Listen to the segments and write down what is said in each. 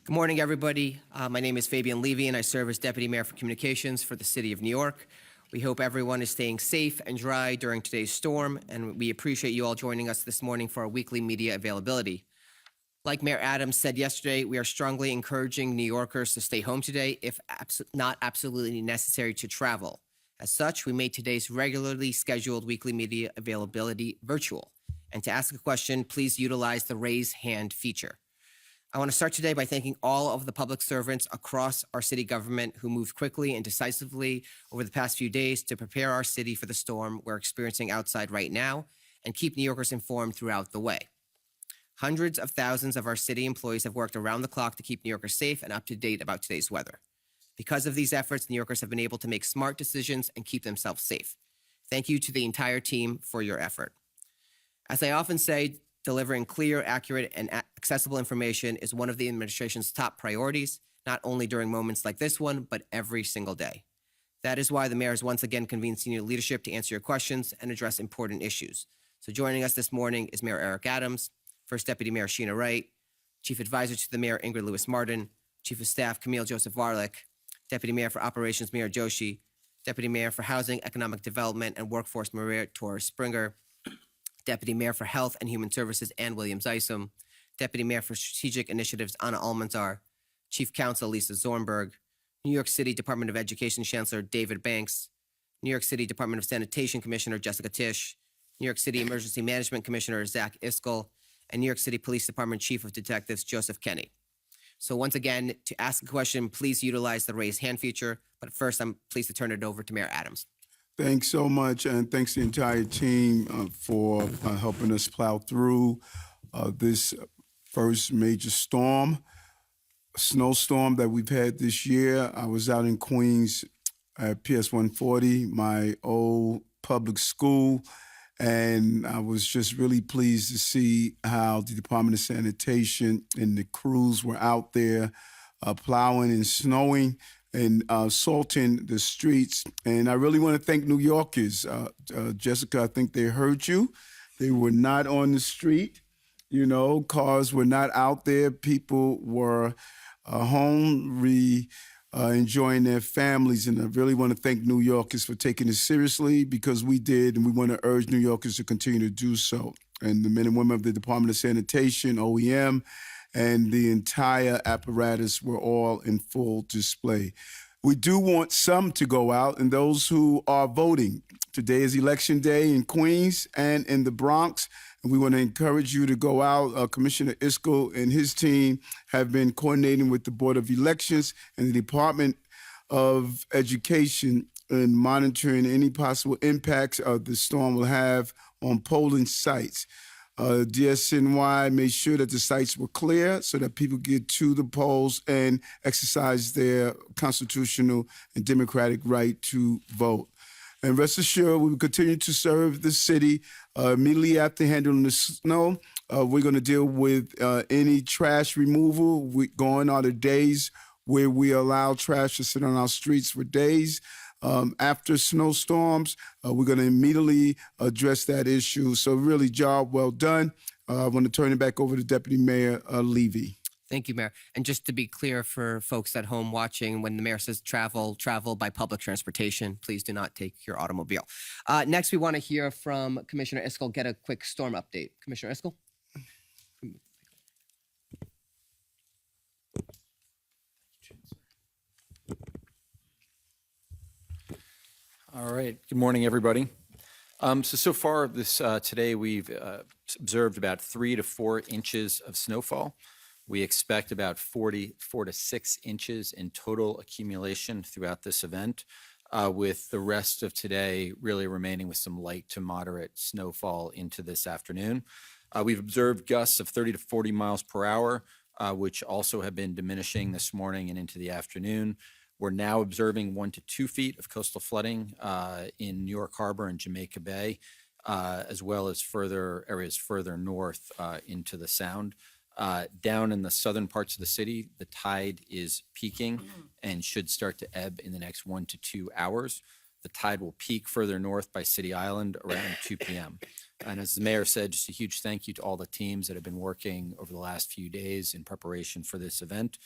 Good morning, everybody. My name is Fabian Levy, and I serve as Deputy Mayor for Communications for the City of New York. We hope everyone is staying safe and dry during today's storm, and we appreciate you all joining us this morning for our weekly media availability. Like Mayor Adams said yesterday, we are strongly encouraging New Yorkers to stay home today if not absolutely necessary to travel. As such, we made today's regularly scheduled weekly media availability virtual. And to ask a question, please utilize the raise hand feature. I want to start today by thanking all of the public servants across our city government who moved quickly and decisively over the past few days to prepare our city for the storm we're experiencing outside right now and keep New Yorkers informed throughout the way. Hundreds of thousands of our city employees have worked around the clock to keep New Yorkers safe and up to date about today's weather. Because of these efforts, New Yorkers have been able to make smart decisions and keep themselves safe. Thank you to the entire team for your effort. As I often say, delivering clear, accurate, and accessible information is one of the administration's top priorities, not only during moments like this one, but every single day. That is why the mayor has once again convened senior leadership to answer your questions and address important issues. So joining us this morning is Mayor Eric Adams, First Deputy Mayor Sheena Wright, Chief Advisor to the Mayor Ingrid Lewis-Martin, Chief of Staff Camille Joseph Varlick, Deputy Mayor for Operations Mayor Joshi, Deputy Mayor for Housing, Economic Development, and Workforce Maria Torres Springer, Deputy Mayor for Health and Human Services Ann Williams Isom, Deputy Mayor for Strategic Initiatives Anna Almanzar, Chief Counsel Lisa Zornberg, New York City Department of Education Chancellor David Banks, New York City Department of Sanitation Commissioner Jessica Tisch, New York City Emergency Management Commissioner Zach Iskell, and New York City Police Department Chief of Detectives Joseph Kenny. So once again, to ask a question, please utilize the raise hand feature. But first, I'm pleased to turn it over to Mayor Adams. Thanks so much, and thanks to the entire team for helping us plow through this first major storm, snowstorm that we've had this year. I was out in Queens at PS 140, my old public school, and I was just really pleased to see how the Department of Sanitation and the crews were out there plowing and snowing and salting the streets. And I really want to thank New Yorkers. Jessica, I think they heard you. They were not on the street. You know, cars were not out there. People were home, enjoying their families. And I really want to thank New Yorkers for taking it seriously, because we did, and we want to urge New Yorkers to continue to do so. And the men and women of the Department of Sanitation, OEM, and the entire apparatus were all in full display. We do want some to go out, and those who are voting. Today is Election Day in Queens and in the Bronx, and we want to encourage you to go out. Commissioner Iskell and his team have been coordinating with the Board of Elections and the Department of Education and monitoring any possible impacts the storm will have on polling sites. DSNY made sure that the sites were clear so that people get to the polls and exercise their constitutional and democratic right to vote. And rest assured, we will continue to serve the city. Immediately after handling the snow, we're going to deal with any trash removal. Going are the days where we allow trash to sit on our streets for days. After snowstorms, we're going to immediately address that issue. So really, job well done. I want to turn it back over to Deputy Mayor Levy. Thank you, Mayor. And just to be clear for folks at home watching, when the mayor says travel by public transportation. Please do not take your automobile. Next, we want to hear from Commissioner Iskell, get a quick storm update. Commissioner Iskell? All right. Good morning, everybody. So far today, we've observed about 3 to 4 inches of snowfall. We expect about 4 to 6 inches in total accumulation throughout this event, with the rest of today really remaining with some light to moderate snowfall into this afternoon. We've observed gusts of 30 to 40 miles per hour, which also have been diminishing this morning and into the afternoon. We're now observing 1 to 2 feet of coastal flooding in New York Harbor and Jamaica Bay, as well as areas further north into the Sound. Down in the southern parts of the city, the tide is peaking and should start to ebb in the next 1 to 2 hours. The tide will peak further north by City Island around 2 p.m. And as the mayor said, just a huge thank you to all the teams that have been working over the last few days in preparation for this event.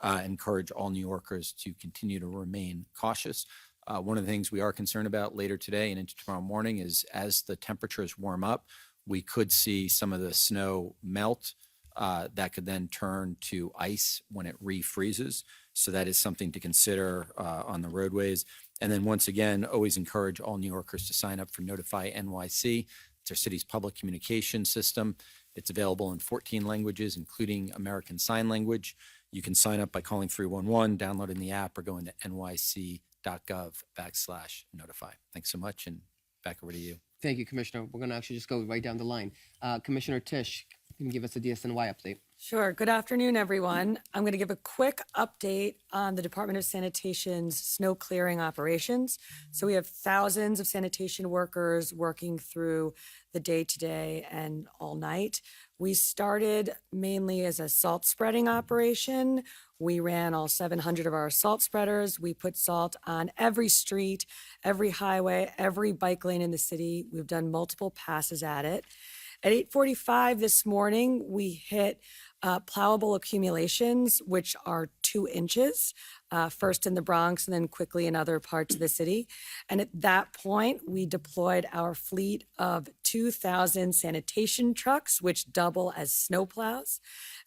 Encourage all New Yorkers to continue to remain cautious. One of the things we are concerned about later today and into tomorrow morning is as the temperatures warm up, we could see some of the snow melt that could then turn to ice when it refreezes. So that is something to consider on the roadways. And then once again, always encourage all New Yorkers to sign up for Notify NYC. It's our city's public communication system. It's available in 14 languages, including American Sign Language. You can sign up by calling 311, downloading the app, or going to nyc.gov/notify. Thanks so much, and back over to you. Thank you, Commissioner. We're going to actually just go right down the line. Commissioner Tisch, can you give us a DSNY update? Sure. Good afternoon, everyone. I'm going to give a quick update on the Department of Sanitation's snow clearing operations. So we have thousands of sanitation workers working through the day today and all night. We started mainly as a salt spreading operation. We ran all 700 of our salt spreaders. We put salt on every street, every highway, every bike lane in the city. We've done multiple passes at it. At 8:45 this morning, we hit plowable accumulations, which are 2 inches, first in the Bronx and then quickly in other parts of the city. And at that point, we deployed our fleet of 2,000 sanitation trucks, which double as snowplows.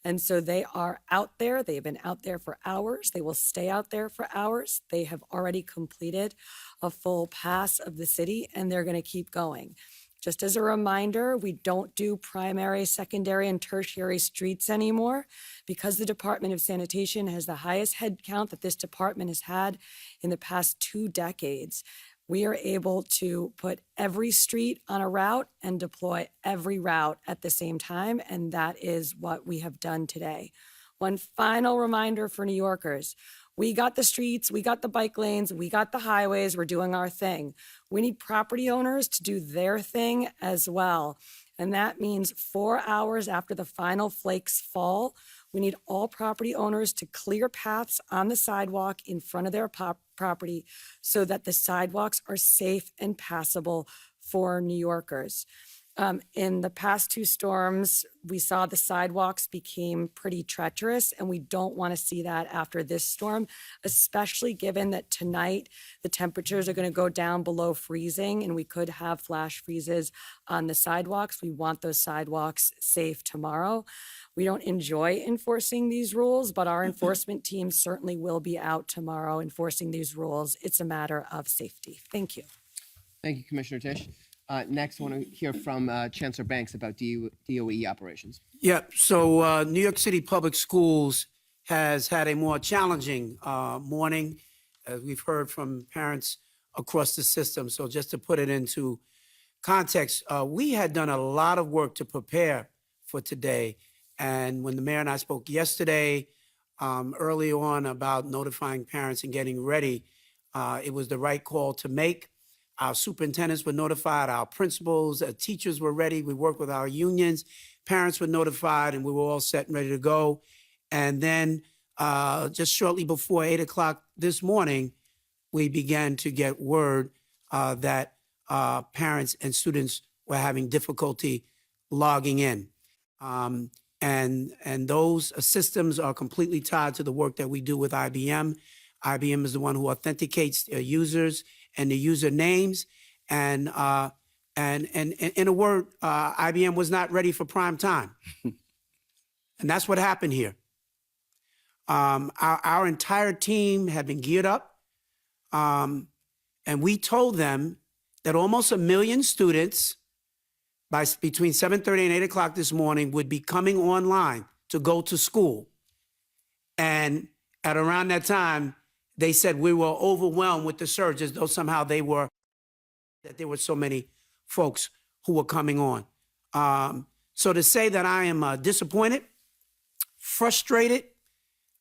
And so they are out there. They've been out there for hours. They will stay out there for hours. They have already completed a full pass of the city, and they're going to keep going. Just as a reminder, we don't do primary, secondary, and tertiary streets anymore because the Department of Sanitation has the highest head count that this department has had in the past 2 decades. We are able to put every street on a route and deploy every route at the same time, and that is what we have done today. One final reminder for New Yorkers. We got the streets, we got the bike lanes, we got the highways, we're doing our thing. We need property owners to do their thing as well. And that means 4 hours after the final flakes fall, we need all property owners to clear paths on the sidewalk in front of their property so that the sidewalks are safe and passable for New Yorkers. In the past 2 storms, we saw the sidewalks became pretty treacherous, and we don't want to see that after this storm, especially given that tonight the temperatures are going to go down below freezing, and we could have flash freezes on the sidewalks. We want those sidewalks safe tomorrow. We don't enjoy enforcing these rules, but our enforcement team certainly will be out tomorrow enforcing these rules. It's a matter of safety. Thank you. Thank you, Commissioner Tisch. Next, I want to hear from Chancellor Banks about DOE operations. Yep. So New York City Public Schools has had a more challenging morning, as we've heard from parents across the system. So just to put it into context, we had done a lot of work to prepare for today. And when the mayor and I spoke yesterday, early on about notifying parents and getting ready, it was the right call to make. Our superintendents were notified, our principals, teachers were ready. We worked with our unions, parents were notified, and we were all set and ready to go. And then just shortly before 8 o'clock this morning, we began to get word that parents and students were having difficulty logging in. And those systems are completely tied to the work that we do with IBM. IBM is the one who authenticates users and the user names. And in a word, IBM was not ready for prime time. And that's what happened here. Our entire team had been geared up. And we told them that almost 1 million students between 7:30 and 8 o'clock this morning would be coming online to go to school. And at around that time, they said we were overwhelmed with the surge, as though somehow that there were so many folks who were coming on. So to say that I am disappointed, frustrated,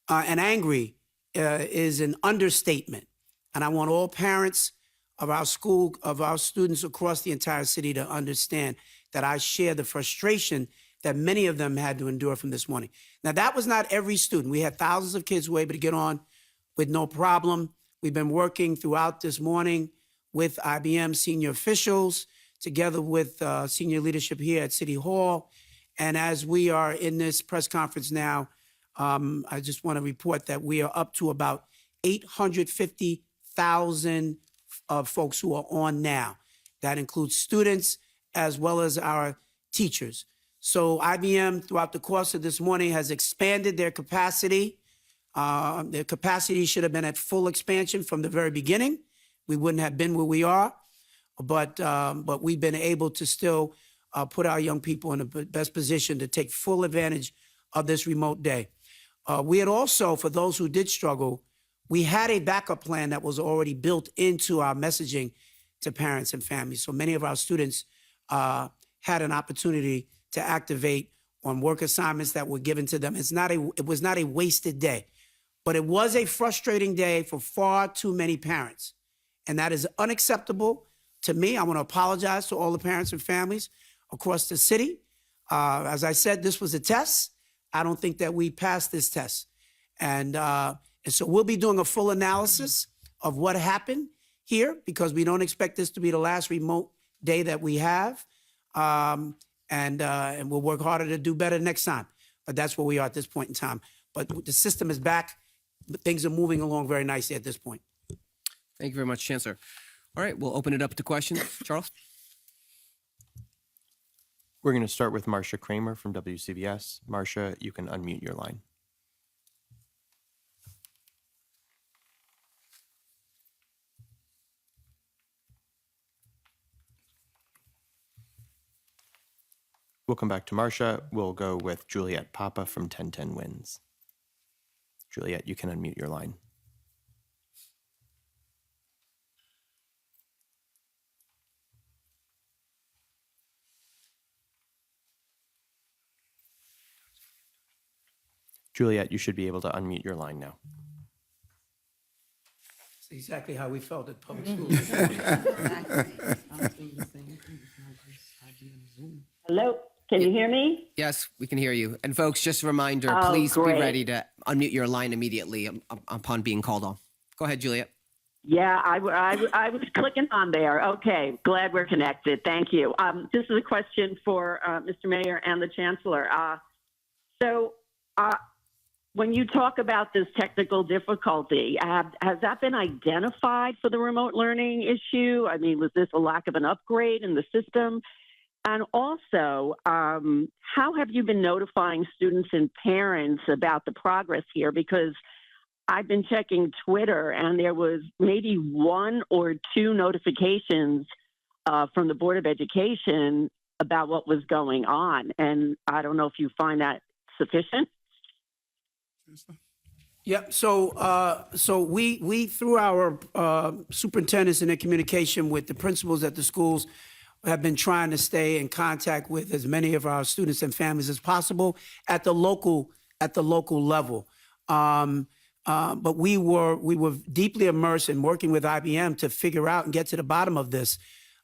and angry is an understatement. And I want all parents of our school, of our students across the entire city to understand that I share the frustration that many of them had to endure from this morning. Now, that was not every student. We had thousands of kids who were able to get on with no problem. We've been working throughout this morning with IBM senior officials together with senior leadership here at City Hall. And as we are in this press conference now, I just want to report that we are up to about 850,000 folks who are on now. That includes students as well as our teachers. So IBM, throughout the course of this morning, has expanded their capacity. Their capacity should have been at full expansion from the very beginning. We wouldn't have been where we are, but we've been able to still put our young people in the best position to take full advantage of this remote day. We had also, for those who did struggle, we had a backup plan that was already built into our messaging to parents and families. So many of our students had an opportunity to activate on work assignments that were given to them. It was not a wasted day, but it was a frustrating day for far too many parents. And that is unacceptable to me. I want to apologize to all the parents and families across the city. As I said, this was a test. I don't think that we passed this test. And so we'll be doing a full analysis of what happened here, because we don't expect this to be the last remote day that we have. And we'll work harder to do better next time. But that's where we are at this point in time. But the system is back. Things are moving along very nicely at this point. Thank you very much, Chancellor. All right, we'll open it up to questions. Charles? We're going to start with Marcia Kramer from WCBS. Marcia, you can unmute your line. We'll come back to Marcia. We'll go with Juliet Papa from 1010 Wins. Juliet, you can unmute your line. Juliet, you should be able to unmute your line now. That's exactly how we felt at public schools. Hello, can you hear me? Yes, we can hear you. And folks, just a reminder, Oh, please great. be ready to unmute your line immediately upon being called on. Go ahead, Juliet. Yeah, I was clicking on there. Okay, glad we're connected. Thank you. This is a question for Mr. Mayor and the Chancellor. When you talk about this technical difficulty, has that been identified for the remote learning issue? I mean, was this a lack of an upgrade in the system? And also, how have you been notifying students and parents about the progress here? Because I've been checking Twitter, and there was maybe 1 or 2 notifications from the Board of Education about what was going on. And I don't know if you find that sufficient. Yeah, so we through our superintendents and their communication with the principals at the schools, have been trying to stay in contact with as many of our students and families as possible at the local level. But we were deeply immersed in working with IBM to figure out and get to the bottom of this.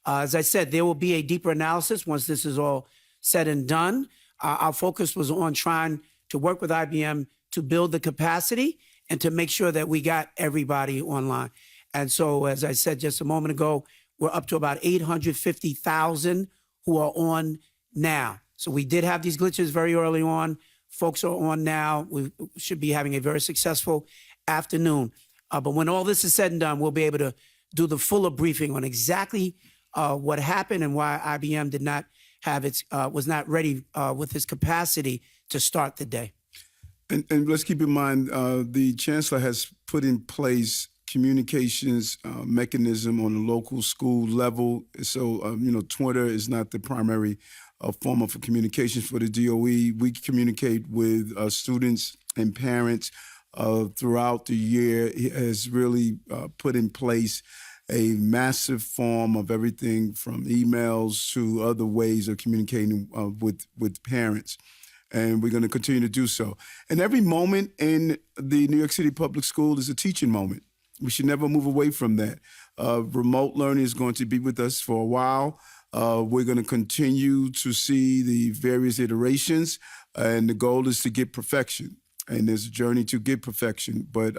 As I said, there will be a deeper analysis once this is all said and done. Our focus was on trying to work with IBM to build the capacity and to make sure that we got everybody online. And so, as I said just a moment ago, we're up to about 850,000 who are on now. So we did have these glitches very early on. Folks are on now. We should be having a very successful afternoon. But when all this is said and done, we'll be able to do the fuller briefing on exactly what happened and why IBM did not have was not ready with its capacity to start the day. And let's keep in mind, the chancellor has put in place communications mechanism on the local school level. So, Twitter is not the primary form of communications for the DOE. We communicate with students and parents throughout the year. He has really put in place a massive form of everything from emails to other ways of communicating with parents. And we're going to continue to do so. And every moment in the New York City Public School is a teaching moment. We should never move away from that. Remote learning is going to be with us for a while. We're going to continue to see the various iterations, and the goal is to get perfection. and there's a journey to get perfection. But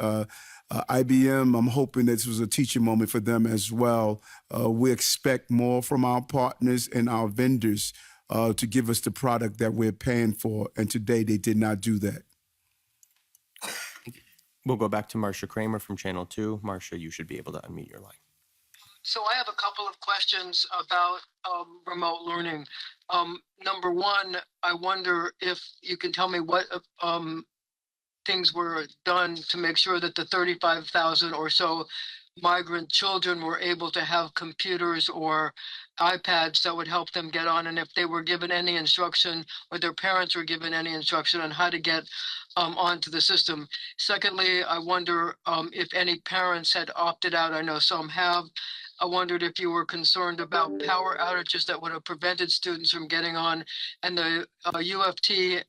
IBM, I'm hoping this was a teaching moment for them as well. We expect more from our partners and our vendors to give us the product that we're paying for, and today they did not do that. We'll go back to Marcia Kramer from Channel 2. Marcia, you should be able to unmute your line. So I have a couple of questions about remote learning. Number one, I wonder if you can tell me what things were done to make sure that the 35,000 or so migrant children were able to have computers or iPads that would help them get on, and if they were given any instruction or their parents were given any instruction on how to get onto the system. Secondly, I wonder if any parents had opted out. I know some have. I wondered if you were concerned about power outages that would have prevented students from getting on. And the UFT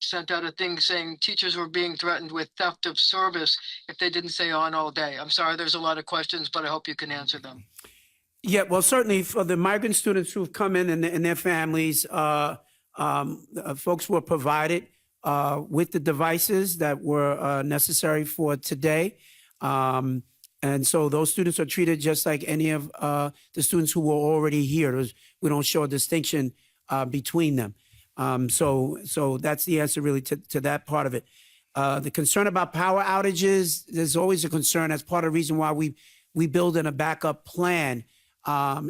sent out a thing saying teachers were being threatened with theft of service if they didn't stay on all day. I'm sorry, there's a lot of questions, but I hope you can answer them. Yeah, well, certainly for the migrant students who've come in and their families, folks were provided with the devices that were necessary for today. And so those students are treated just like any of the students who were already here. We don't show a distinction between them. So that's the answer really to that part of it. The concern about power outages, there's always a concern. That's part of the reason why we build in a backup plan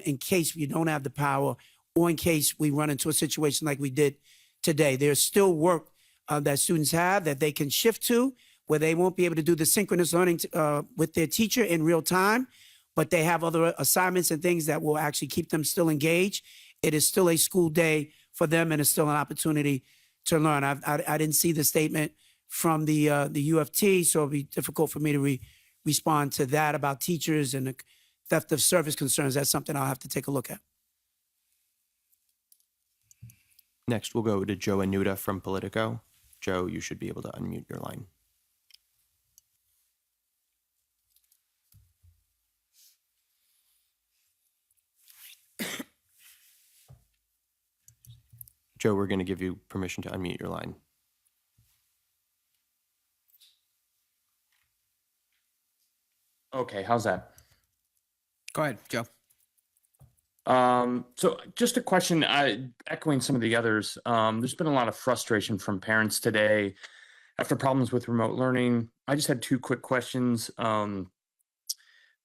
in case we don't have the power or in case we run into a situation like we did today. There's still work that students have that they can shift to, where they won't be able to do the synchronous learning with their teacher in real time, but they have other assignments and things that will actually keep them still engaged. It is still a school day for them, and it's still an opportunity to learn. I didn't see the statement from the UFT, so it'll be difficult for me to respond to that about teachers and the theft of service concerns. That's something I'll have to take a look at. Next, we'll go to Joe Anuda from Politico. Joe, you should be able to unmute your line. Joe, we're going to give you permission to unmute your line. Okay, how's that? Go ahead, Joe. So just a question, echoing some of the others, there's been a lot of frustration from parents today after problems with remote learning. I just had two quick questions.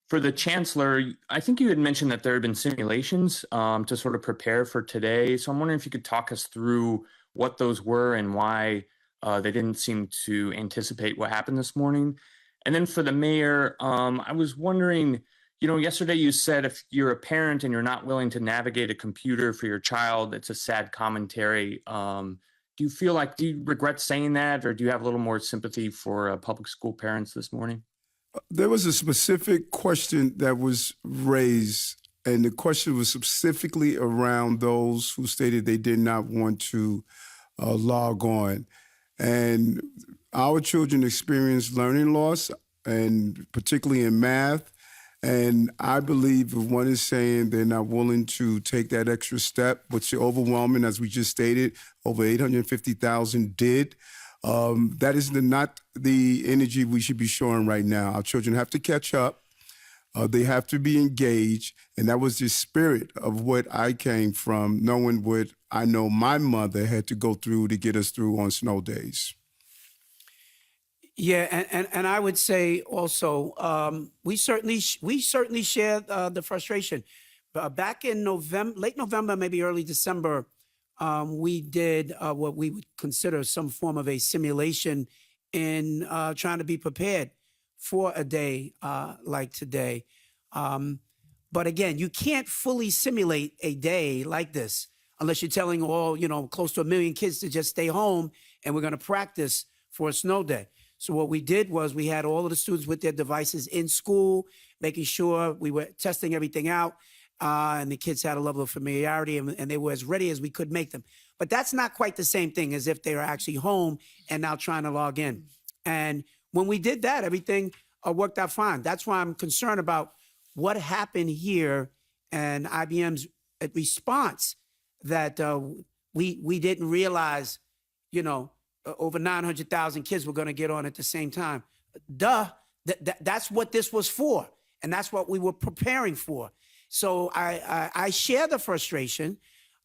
For the chancellor, I think you had mentioned that there had been simulations to sort of prepare for today. So I'm wondering if you could talk us through what those were and why they didn't seem to anticipate what happened this morning. And then for the mayor, I was wondering, you know, yesterday you said if you're a parent and you're not willing to navigate a computer for your child, it's a sad commentary. Do you regret saying that, or do you have a little more sympathy for public school parents this morning? There was a specific question that was raised, and the question was specifically around those who stated they did not want to log on. And our children experience learning loss, and particularly in math. And I believe if one is saying they're not willing to take that extra step, which is overwhelming, as we just stated, over 850,000 did, that is not the energy we should be showing right now. Our children have to catch up. They have to be engaged. And that was the spirit of what I came from, knowing what I know my mother had to go through to get us through on snow days. Yeah, and I would say also we certainly share the frustration. Back in November, late November, maybe early December, we did what we would consider some form of a simulation in trying to be prepared for a day like today. But again, you can't fully simulate a day like this unless you're telling all, close to 1 million kids to just stay home and we're going to practice for a snow day. So what we did was we had all of the students with their devices in school, making sure we were testing everything out, and the kids had a level of familiarity, and they were as ready as we could make them. But that's not quite the same thing as if they were actually home and now trying to log in. And when we did that, everything worked out fine. That's why I'm concerned about what happened here and IBM's response that we didn't realize, over 900,000 kids were going to get on at the same time. Duh, that's what this was for, and that's what we were preparing for. So I share the frustration,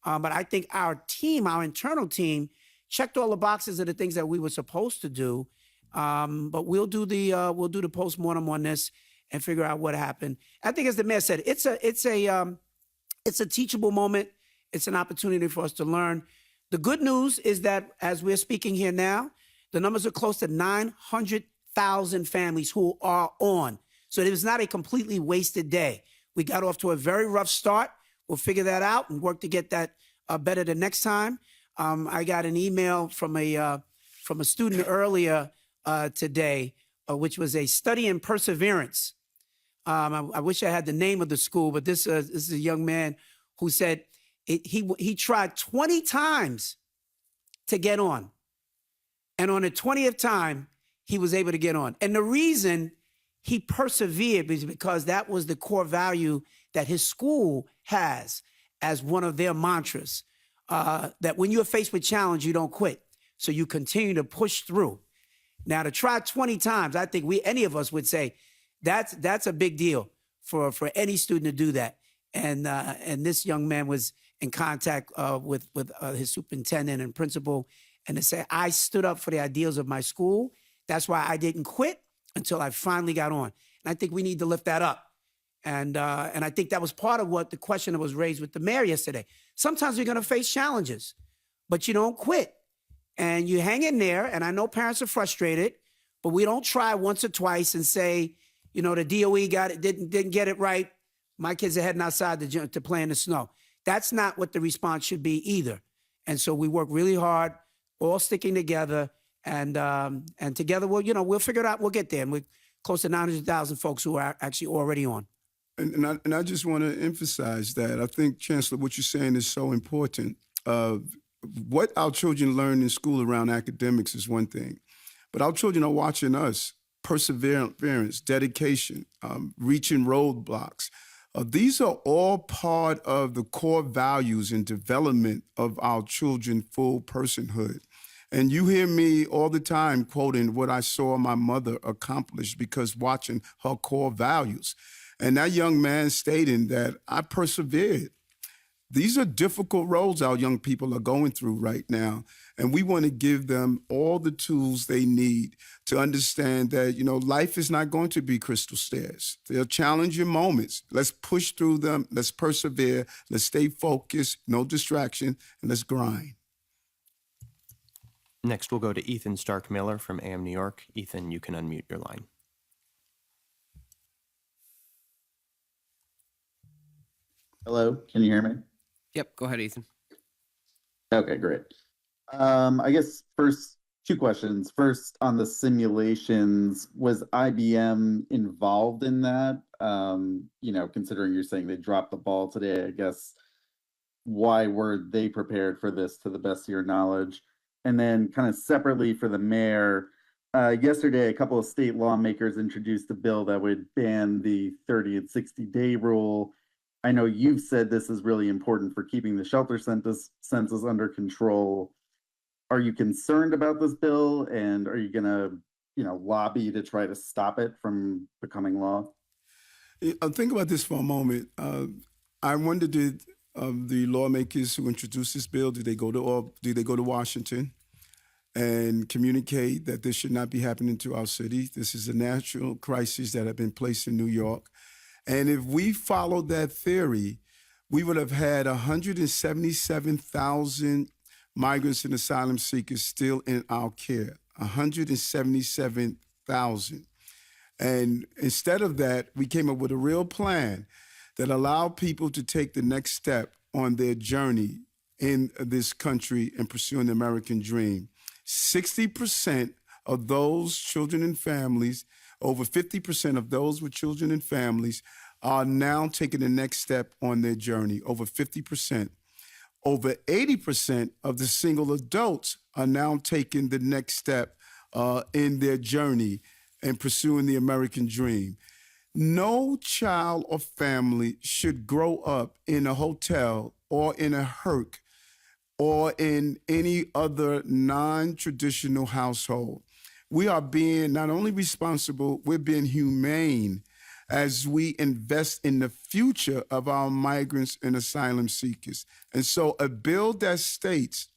but I think our team, our internal team, checked all the boxes of the things that we were supposed to do. But we'll do the postmortem on this and figure out what happened. I think, as the mayor said, it's a teachable moment. It's an opportunity for us to learn. The good news is that as we're speaking here now, the numbers are close to 900,000 families who are on. So it was not a completely wasted day. We got off to a very rough start. We'll figure that out and work to get that better the next time. I got an email from a student earlier today, which was a study in perseverance. I wish I had the name of the school, but this is a young man who said he tried 20 times to get on. And on the 20th time, he was able to get on. And the reason he persevered is because that was the core value that his school has as one of their mantras, that when you're faced with challenge, you don't quit. So you continue to push through. Now, to try 20 times, I think any of us would say that's a big deal for any student to do that. And this young man was in contact with his superintendent and principal, and to say, I stood up for the ideals of my school. That's why I didn't quit until I finally got on. And I think we need to lift that up. And I think that was part of what the question that was raised with the mayor yesterday. Sometimes you're going to face challenges, but you don't quit. And you hang in there, and I know parents are frustrated, but we don't try once or twice and say, the DOE didn't get it right. My kids are heading outside to play in the snow. That's not what the response should be either. And so we work really hard, all sticking together, and together we'll figure it out. We'll get there. And we're close to 900,000 folks who are actually already on. And I just want to emphasize that. I think, Chancellor, what you're saying is so important. What our children learn in school around academics is one thing, but our children are watching us. Perseverance, dedication, reaching roadblocks. These are all part of the core values and development of our children's full personhood. And you hear me all the time quoting what I saw my mother accomplish because watching her core values. And that young man stating that I persevered. These are difficult roads our young people are going through right now. And we want to give them all the tools they need to understand that, life is not going to be crystal stairs. There are challenging moments. Let's push through them. Let's persevere. Let's stay focused, no distraction, and let's grind. Next, we'll go to Ethan Stark-Miller from AM New York. Ethan, you can unmute your line. Hello, can you hear me? Yep, go ahead, Ethan. Okay, great. I guess first, two questions. First, on the simulations, was IBM involved in that? Considering you're saying they dropped the ball today, I guess, why were they prepared for this to the best of your knowledge? And then kind of separately for the mayor, yesterday, a couple of state lawmakers introduced a bill that would ban the 30 and 60-day rule. I know you've said this is really important for keeping the shelter census under control. Are you concerned about this bill, and are you going to, lobby to try to stop it from becoming law? Think about this for a moment. I wonder, did the lawmakers who introduced this bill, did they go to Washington and communicate that this should not be happening to our city? This is a national crisis that had been placed in New York. And if we followed that theory, we would have had 177,000 migrants and asylum seekers still in our care, 177,000. And instead of that, we came up with a real plan that allowed people to take the next step on their journey in this country and pursuing the American dream. 60% of those children and families, over 50% of those with children and families are now taking the next step on their journey, over 50%. Over 80% of the single adults are now taking the next step in their journey and pursuing the American dream. No child or family should grow up in a hotel or in a HERC or in any other non-traditional household. We are being not only responsible, we're being humane as we invest in the future of our migrants and asylum seekers. And so a bill that states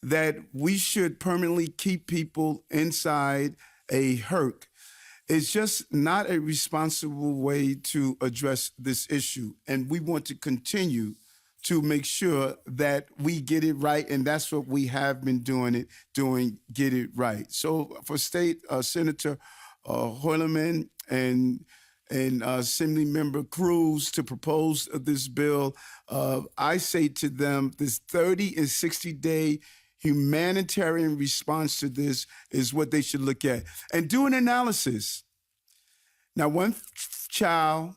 that we should permanently keep people inside a HERC is just not a responsible way to address this issue. And we want to continue to make sure that we get it right, and that's what we have been doing, get it right. So for State Senator Hoyleman and Assembly Member Cruz to propose this bill, I say to them, this 30 and 60-day humanitarian response to this is what they should look at. And do an analysis. Not one child,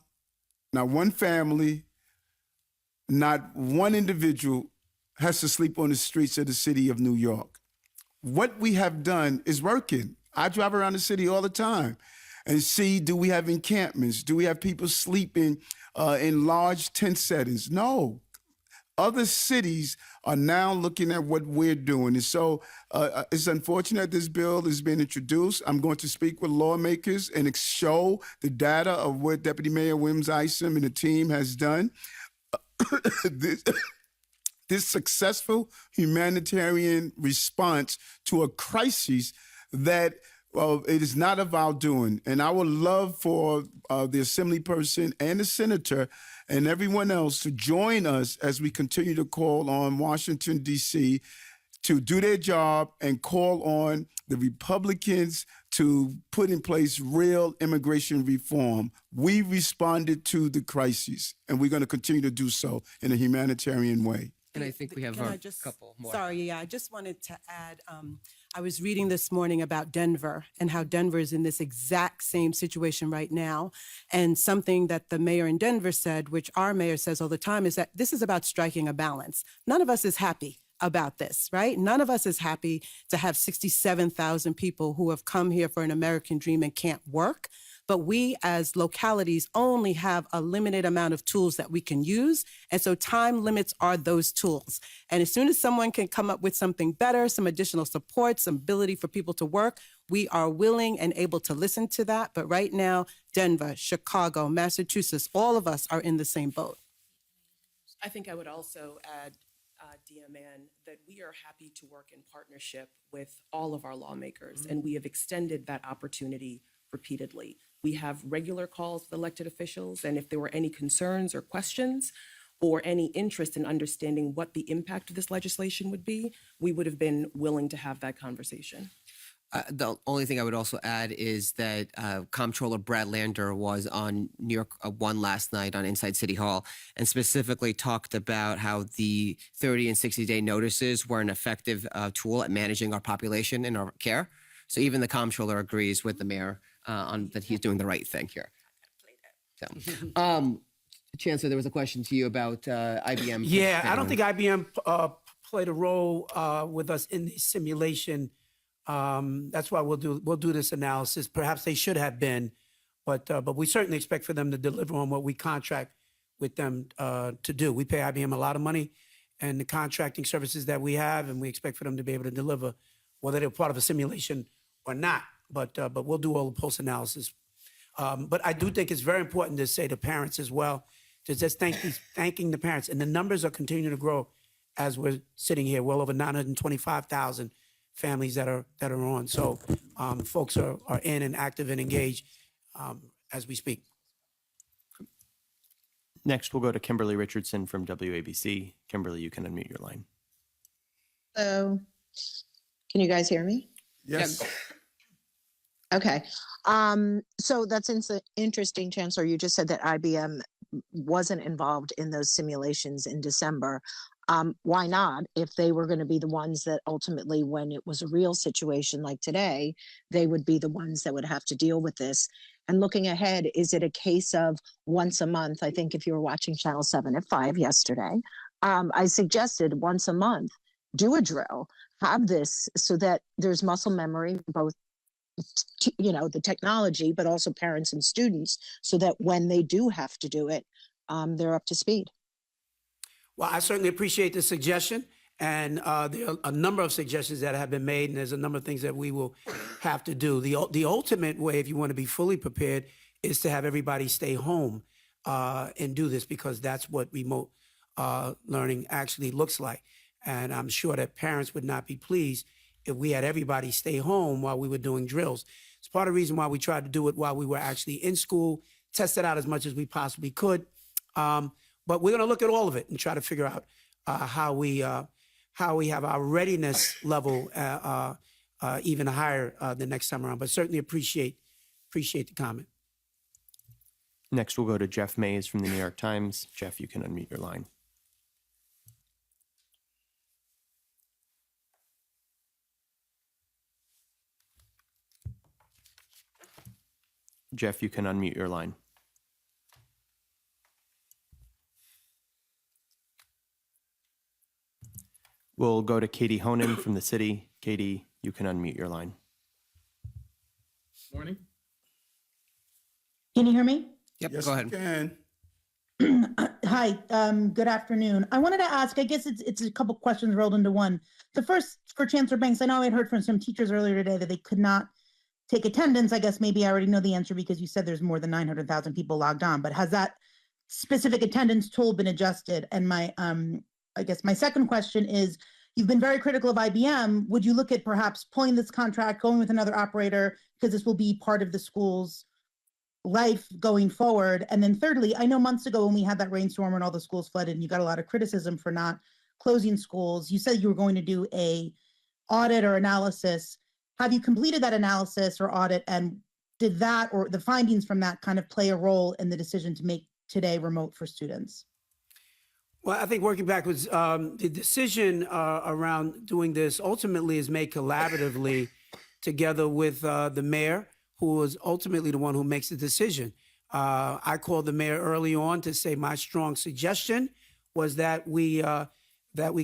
not one family, not one individual has to sleep on the streets of the city of New York. What we have done is working. I drive around the city all the time and see, do we have encampments? Do we have people sleeping in large tent settings? No. Other cities are now looking at what we're doing. And so it's unfortunate this bill is being introduced. I'm going to speak with lawmakers and show the data of what Deputy Mayor Williams Isom and the team has done. This successful humanitarian response to a crisis that it is not of our doing. And I would love for the assembly person and the senator and everyone else to join us as we continue to call on Washington, D.C. to do their job and call on the Republicans to put in place real immigration reform. We responded to the crisis, and we're going to continue to do so in a humanitarian way. And I think we have Can a I just- couple more. Sorry, yeah, I just wanted to add, I was reading this morning about Denver and how Denver is in this exact same situation right now. And something that the mayor in Denver said, which our mayor says all the time, is that this is about striking a balance. None of us is happy about this, right? None of us is happy to have 67,000 people who have come here for an American dream and can't work. But we as localities only have a limited amount of tools that we can use. And so time limits are those tools. And as soon as someone can come up with something better, some additional support, some ability for people to work, we are willing and able to listen to that. But right now, Denver, Chicago, Massachusetts, all of us are in the same boat. I think I would also add, Diaman, that we are happy to work in partnership with all of our lawmakers, and we have extended that opportunity repeatedly. We have regular calls with elected officials, and if there were any concerns or questions or any interest in understanding what the impact of this legislation would be, we would have been willing to have that conversation. The only thing I would also add is that Comptroller Brad Lander was on New York One last night on Inside City Hall and specifically talked about how the 30 and 60-day notices were an effective tool at managing our population and our care. So even the comptroller agrees with the mayor on that he's doing the right thing here. So, Chancellor, there was a question to you about IBM. Yeah, I don't think IBM played a role with us in the simulation. That's why we'll do this analysis. Perhaps they should have been, but we certainly expect for them to deliver on what we contract with them to do. We pay IBM a lot of money and the contracting services that we have, and we expect for them to be able to deliver, whether they're part of a simulation or not. But we'll do all the post analysis. But I do think it's very important to say to parents as well, to just thanking the parents, and the numbers are continuing to grow as we're sitting here. Well over 925,000 families that are on. So folks are in and active and engaged as we speak. Next, we'll go to Kimberly Richardson from WABC. Kimberly, you can unmute your line. Hello. Can you guys hear me? Yes. Okay. So that's interesting, Chancellor. You just said that IBM wasn't involved in those simulations in December. Why not? If they were going to be the ones that ultimately, when it was a real situation like today, they would be the ones that would have to deal with this. And looking ahead, is it a case of once a month? I think if you were watching Channel 7 at 5 yesterday, I suggested once a month, do a drill, have this so that there's muscle memory, both the technology, but also parents and students, so that when they do have to do it, they're up to speed. Well, I certainly appreciate the suggestion, And there are a number of suggestions that have been made, and there's a number of things that we will have to do. The ultimate way, if you want to be fully prepared, is to have everybody stay home and do this, because that's what remote learning actually looks like. And I'm sure that parents would not be pleased if we had everybody stay home while we were doing drills. It's part of the reason why we tried to do it while we were actually in school, test it out as much as we possibly could. But we're going to look at all of it and try to figure out how we have our readiness level even higher the next time around. But certainly appreciate the comment. Next, we'll go to Jeff Mays from the New York Times. Jeff, you can unmute your line. Jeff, you can unmute your line. We'll go to Katie Honan from the city. Katie, you can unmute your line. Morning. Can you hear me? Yep, yes, go ahead. Can. Hi, good afternoon. I wanted to ask, I guess it's a couple questions rolled into one. The first for Chancellor Banks, I know I had heard from some teachers earlier today that they could not take attendance. I guess maybe I already know the answer because you said there's more than 900,000 people logged on, but has that specific attendance tool been adjusted? And I guess my second question is, you've been very critical of IBM. Would you look at perhaps pulling this contract, going with another operator, because this will be part of the school's life going forward? And then thirdly, I know months ago when we had that rainstorm and all the schools flooded and you got a lot of criticism for not closing schools, you said you were going to do a audit or analysis. Have you completed that analysis or audit, and did that or the findings from that kind of play a role in the decision to make today remote for students? Well, I think working backwards, the decision around doing this ultimately is made collaboratively together with the mayor, who is ultimately the one who makes the decision. I called the mayor early on to say my strong suggestion was that we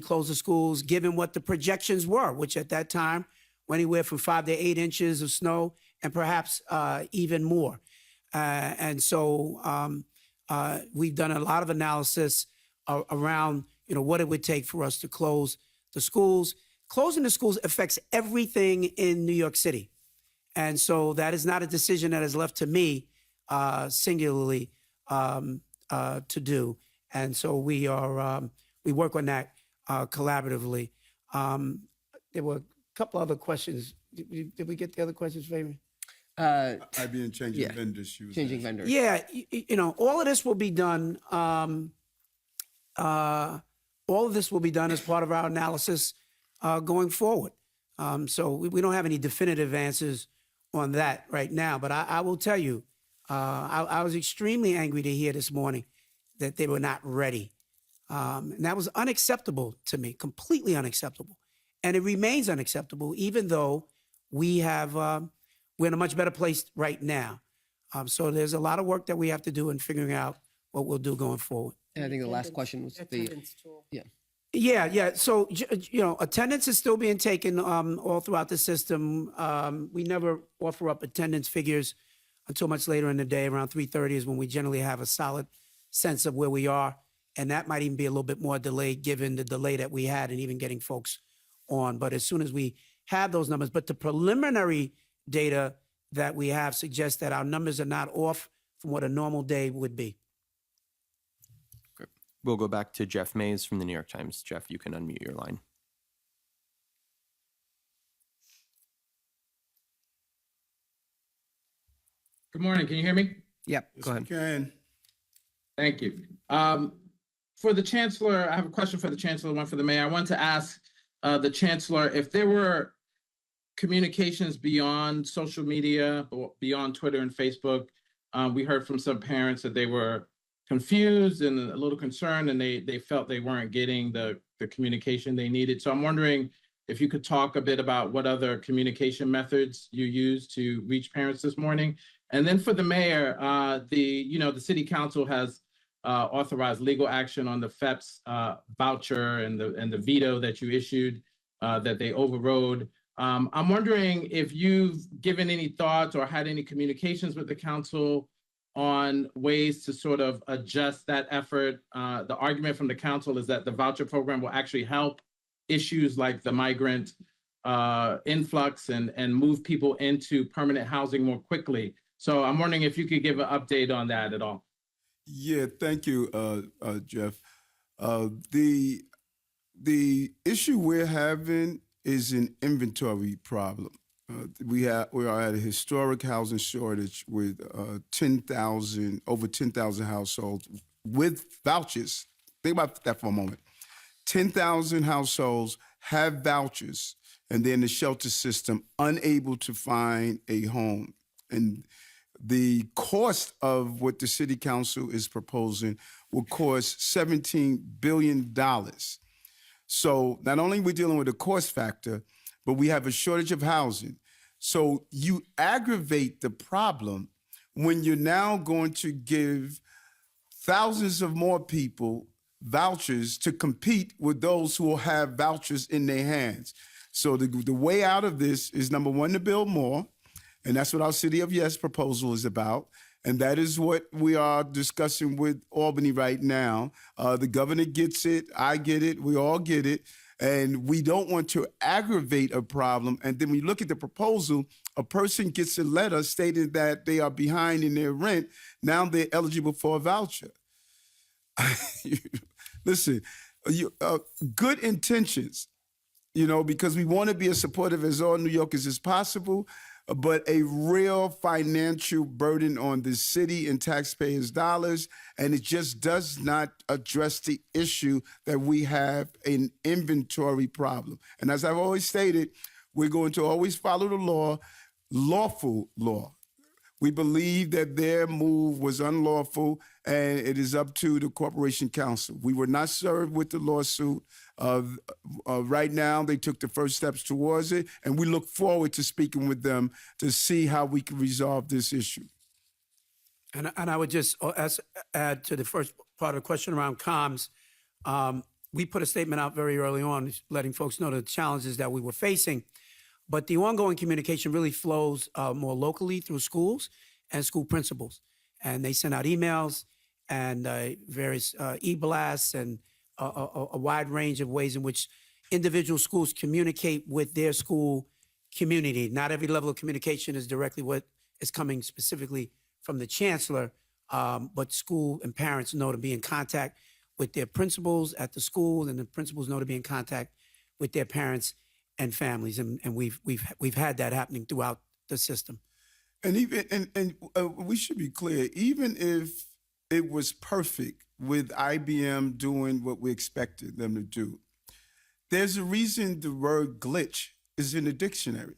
close the schools, given what the projections were, which at that time were anywhere from 5 to 8 inches of snow, and perhaps even more. And so we've done a lot of analysis around, what it would take for us to close the schools. Closing the schools affects everything in New York City. And so that is not a decision that is left to me singularly to do. And so we work on that collaboratively. There were a couple other questions. Did we get the other questions, Fabian? IBM changing vendors. Changing vendors. Yeah, all of this will be done. All of this will be done as part of our analysis going forward. So we don't have any definitive answers on that right now. But I will tell you, I was extremely angry to hear this morning that they were not ready. And that was unacceptable to me, completely unacceptable. And it remains unacceptable, even though we're in a much better place right now. So there's a lot of work that we have to do in figuring out what we'll do going forward. And I think the last question was Attendance tool. Yeah. So, attendance is still being taken all throughout the system. We never offer up attendance figures until much later in the day. Around 3:30 is when we generally have a solid sense of where we are. And that might even be a little bit more delayed given the delay that we had in even getting folks on. But as soon as we have those numbers, but the preliminary data that we have suggests that our numbers are not off from what a normal day would be. We'll go back to Jeff Mays from the New York Times. Jeff, you can unmute your line. Good morning. Can you hear me? Yep, go ahead. Can. Thank you. For the Chancellor, I have a question for the Chancellor, one for the Mayor. I want to ask the Chancellor if there were communications beyond social media, beyond Twitter and Facebook. We heard from some parents that they were confused and a little concerned, and they felt they weren't getting the communication they needed. So I'm wondering if you could talk a bit about what other communication methods you used to reach parents this morning. And then for the Mayor, the City Council has authorized legal action on the FEPS voucher and the veto that you issued that they overrode. I'm wondering if you've given any thoughts or had any communications with the council on ways to sort of adjust that effort. The argument from the council is that the voucher program will actually help issues like the migrant influx and move people into permanent housing more quickly. So I'm wondering if you could give an update on that at all. Yeah, thank you, Jeff. The issue we're having is an inventory problem. We are at a historic housing shortage with over 10,000 households with vouchers. Think about that for a moment. 10,000 households have vouchers, and they're in the shelter system, unable to find a home. And the cost of what the city council is proposing will cost $17 billion. So not only are we dealing with a cost factor, but we have a shortage of housing. So you aggravate the problem when you're now going to give thousands of more people vouchers to compete with those who will have vouchers in their hands. So the way out of this is, number one, to build more. And that's what our City of Yes proposal is about. And that is what we are discussing with Albany right now. The governor gets it. I get it. We all get it. And we don't want to aggravate a problem. And then when you look at the proposal, a person gets a letter stating that they are behind in their rent. Now they're eligible for a voucher. Listen, good intentions, because we want to be as supportive as all New Yorkers as possible, but a real financial burden on the city and taxpayers' dollars, and it just does not address the issue that we have an inventory problem. And as I've always stated, we're going to always follow the law, lawful law. We believe that their move was unlawful, and it is up to the Corporation Council. We were not served with the lawsuit. Right now, they took the first steps towards it, and we look forward to speaking with them to see how we can resolve this issue. And I would just add to the first part of the question around comms. We put a statement out very early on, letting folks know the challenges that we were facing. But the ongoing communication really flows more locally through schools and school principals. And they send out emails and various e-blasts and a wide range of ways in which individual schools communicate with their school community. Not every level of communication is directly what is coming specifically from the chancellor, but school and parents know to be in contact with their principals at the school, and the principals know to be in contact with their parents and families, and we've had that happening throughout the system. And we should be clear, even if it was perfect with IBM doing what we expected them to do, there's a reason the word glitch is in the dictionary.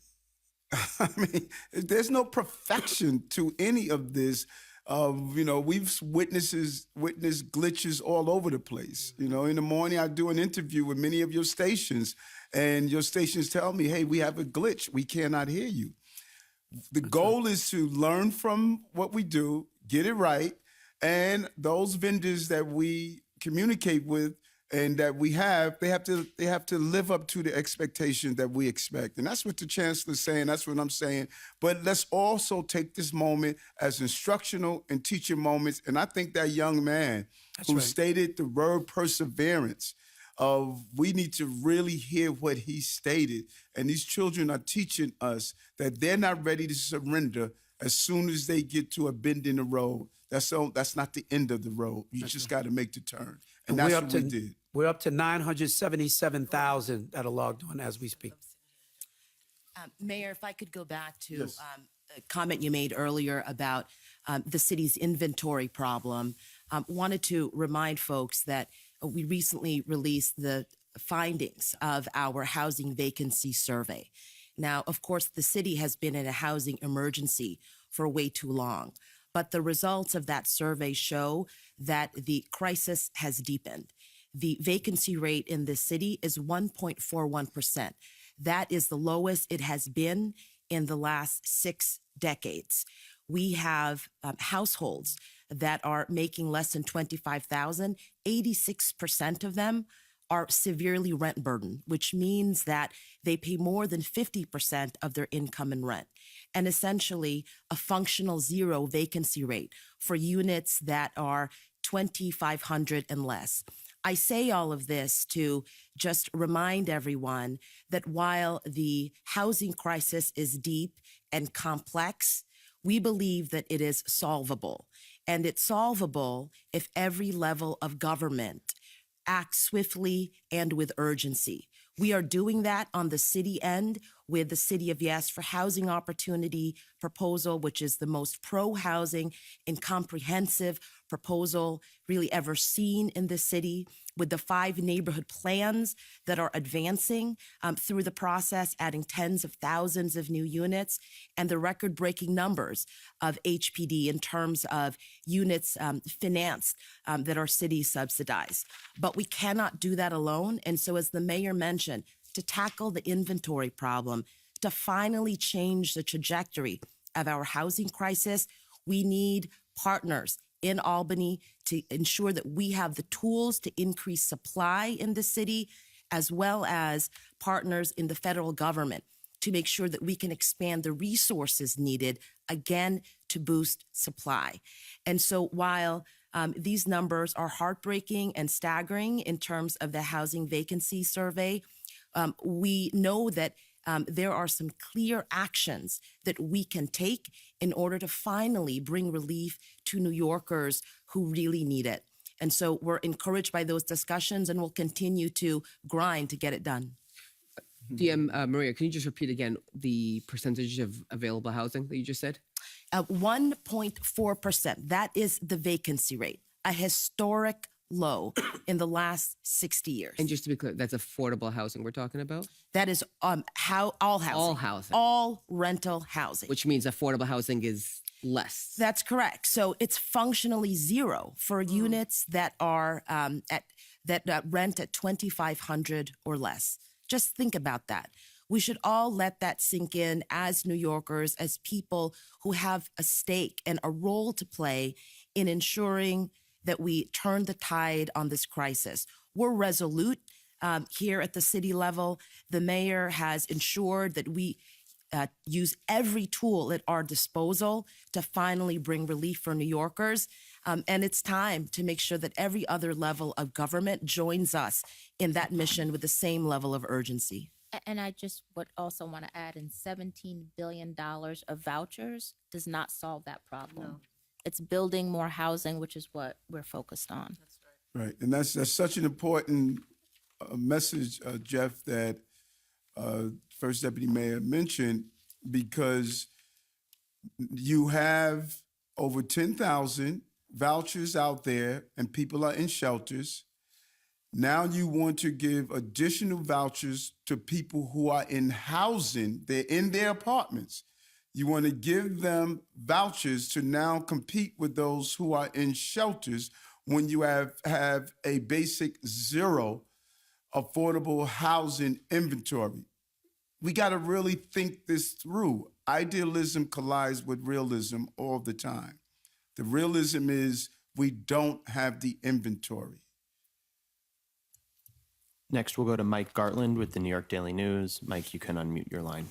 I mean, there's no perfection to any of this. We've witnessed glitches all over the place. In the morning I do an interview with many of your stations, and your stations tell me, hey, we have a glitch. We cannot hear you. The goal is to learn from what we do, get it right, and those vendors that we communicate with and that we have, they have to live up to the expectation that we expect. And that's what the chancellor's saying. That's what I'm saying. But let's also take this moment as instructional and teaching moments. And I think that young man who stated the word perseverance, we need to really hear what he stated. And these children are teaching us that they're not ready to surrender as soon as they get to a bend in the road. That's not the end of the road. You just got to make the turn. And that's what we did. We're up to 977,000 that are logged on as we speak. Mayor, if I could go back to a comment you made earlier about the city's inventory problem, wanted to remind folks that we recently released the findings of our housing vacancy survey. Now, of course, the city has been in a housing emergency for way too long, but the results of that survey show that the crisis has deepened. The vacancy rate in this city is 1.41%. That is the lowest it has been in the last 6 decades. We have households that are making less than $25,000. 86% of them are severely rent burdened, which means that they pay more than 50% of their income in rent. And essentially a functional zero vacancy rate for units that are 2,500 and less. I say all of this to just remind everyone that while the housing crisis is deep and complex, we believe that it is solvable. And it's solvable if every level of government acts swiftly and with urgency. We are doing that on the city end with the City of Yes for Housing Opportunity proposal, which is the most pro-housing and comprehensive proposal really ever seen in the city, with the 5 neighborhood plans that are advancing through the process, adding tens of thousands of new units, and the record-breaking numbers of HPD in terms of units financed that our city subsidized. But we cannot do that alone. And so, as the mayor mentioned, to tackle the inventory problem, to finally change the trajectory of our housing crisis, we need partners in Albany to ensure that we have the tools to increase supply in the city, as well as partners in the federal government to make sure that we can expand the resources needed, again, to boost supply. And so while these numbers are heartbreaking and staggering in terms of the housing vacancy survey, we know that there are some clear actions that we can take in order to finally bring relief to New Yorkers who really need it. And so we're encouraged by those discussions, and we'll continue to grind to get it done. DM Maria, can you just repeat again the percentage of available housing that you just said? 1.4%. That is the vacancy rate, a historic low in the last 60 years. And just to be clear, that's affordable housing we're talking about? That is all housing. All housing. All rental housing. Which means affordable housing is less. That's correct. So it's functionally zero for units that are that rent at $2,500 or less. Just think about that. We should all let that sink in as New Yorkers, as people who have a stake and a role to play in ensuring that we turn the tide on this crisis. We're resolute here at the city level. The mayor has ensured that we use every tool at our disposal to finally bring relief for New Yorkers. And it's time to make sure that every other level of government joins us in that mission with the same level of urgency. And I just would also want to add in $17 billion of vouchers does not solve that problem. No. It's building more housing, which is what we're focused on. That's right. Right, and that's such an important message, Jeff, that First Deputy Mayor mentioned, because you have over 10,000 vouchers out there and people are in shelters. Now you want to give additional vouchers to people who are in housing. They're in their apartments. You want to give them vouchers to now compete with those who are in shelters when you have a basic zero affordable housing inventory. We got to really think this through. Idealism collides with realism all the time. The realism is we don't have the inventory. Next, we'll go to Mike Gartland with the New York Daily News. Mike, you can unmute your line.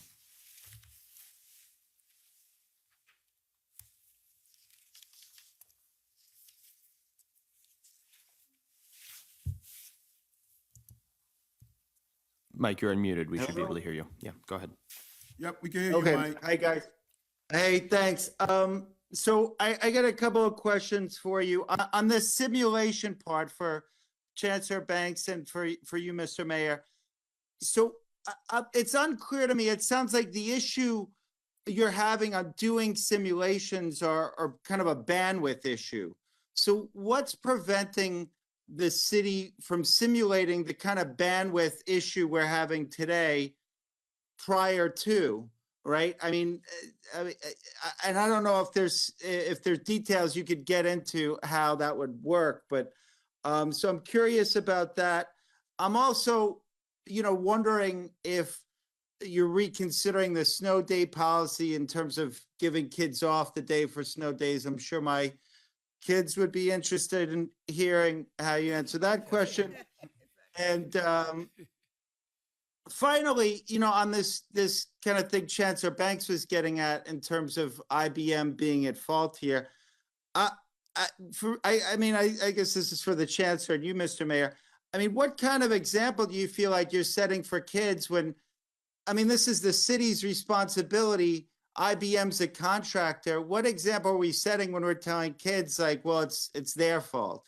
Mike, you're unmuted. We should be able to hear you. Yeah, go ahead. Yep, we can hear Okay. you, Mike. Hi, guys. Hey, thanks. So I got a couple of questions for you on the simulation part for Chancellor Banks and for you, Mr. Mayor. So it's unclear to me. It sounds like the issue you're having on doing simulations are kind of a bandwidth issue. So what's preventing the city from simulating the kind of bandwidth issue we're having today prior to, right? I mean, and I don't know if there's details you could get into how that would work, but so I'm curious about that. I'm also, wondering if you're reconsidering the snow day policy in terms of giving kids off the day for snow days. I'm sure my kids would be interested in hearing how you answer that question. And finally, on this kind of thing Chancellor Banks was getting at in terms of IBM being at fault here, I guess this is for the chancellor and you, Mr. Mayor. I mean, what kind of example do you feel like you're setting for kids when, I mean, this is the city's responsibility. IBM's a contractor. What example are we setting when we're telling kids like, well, it's their fault?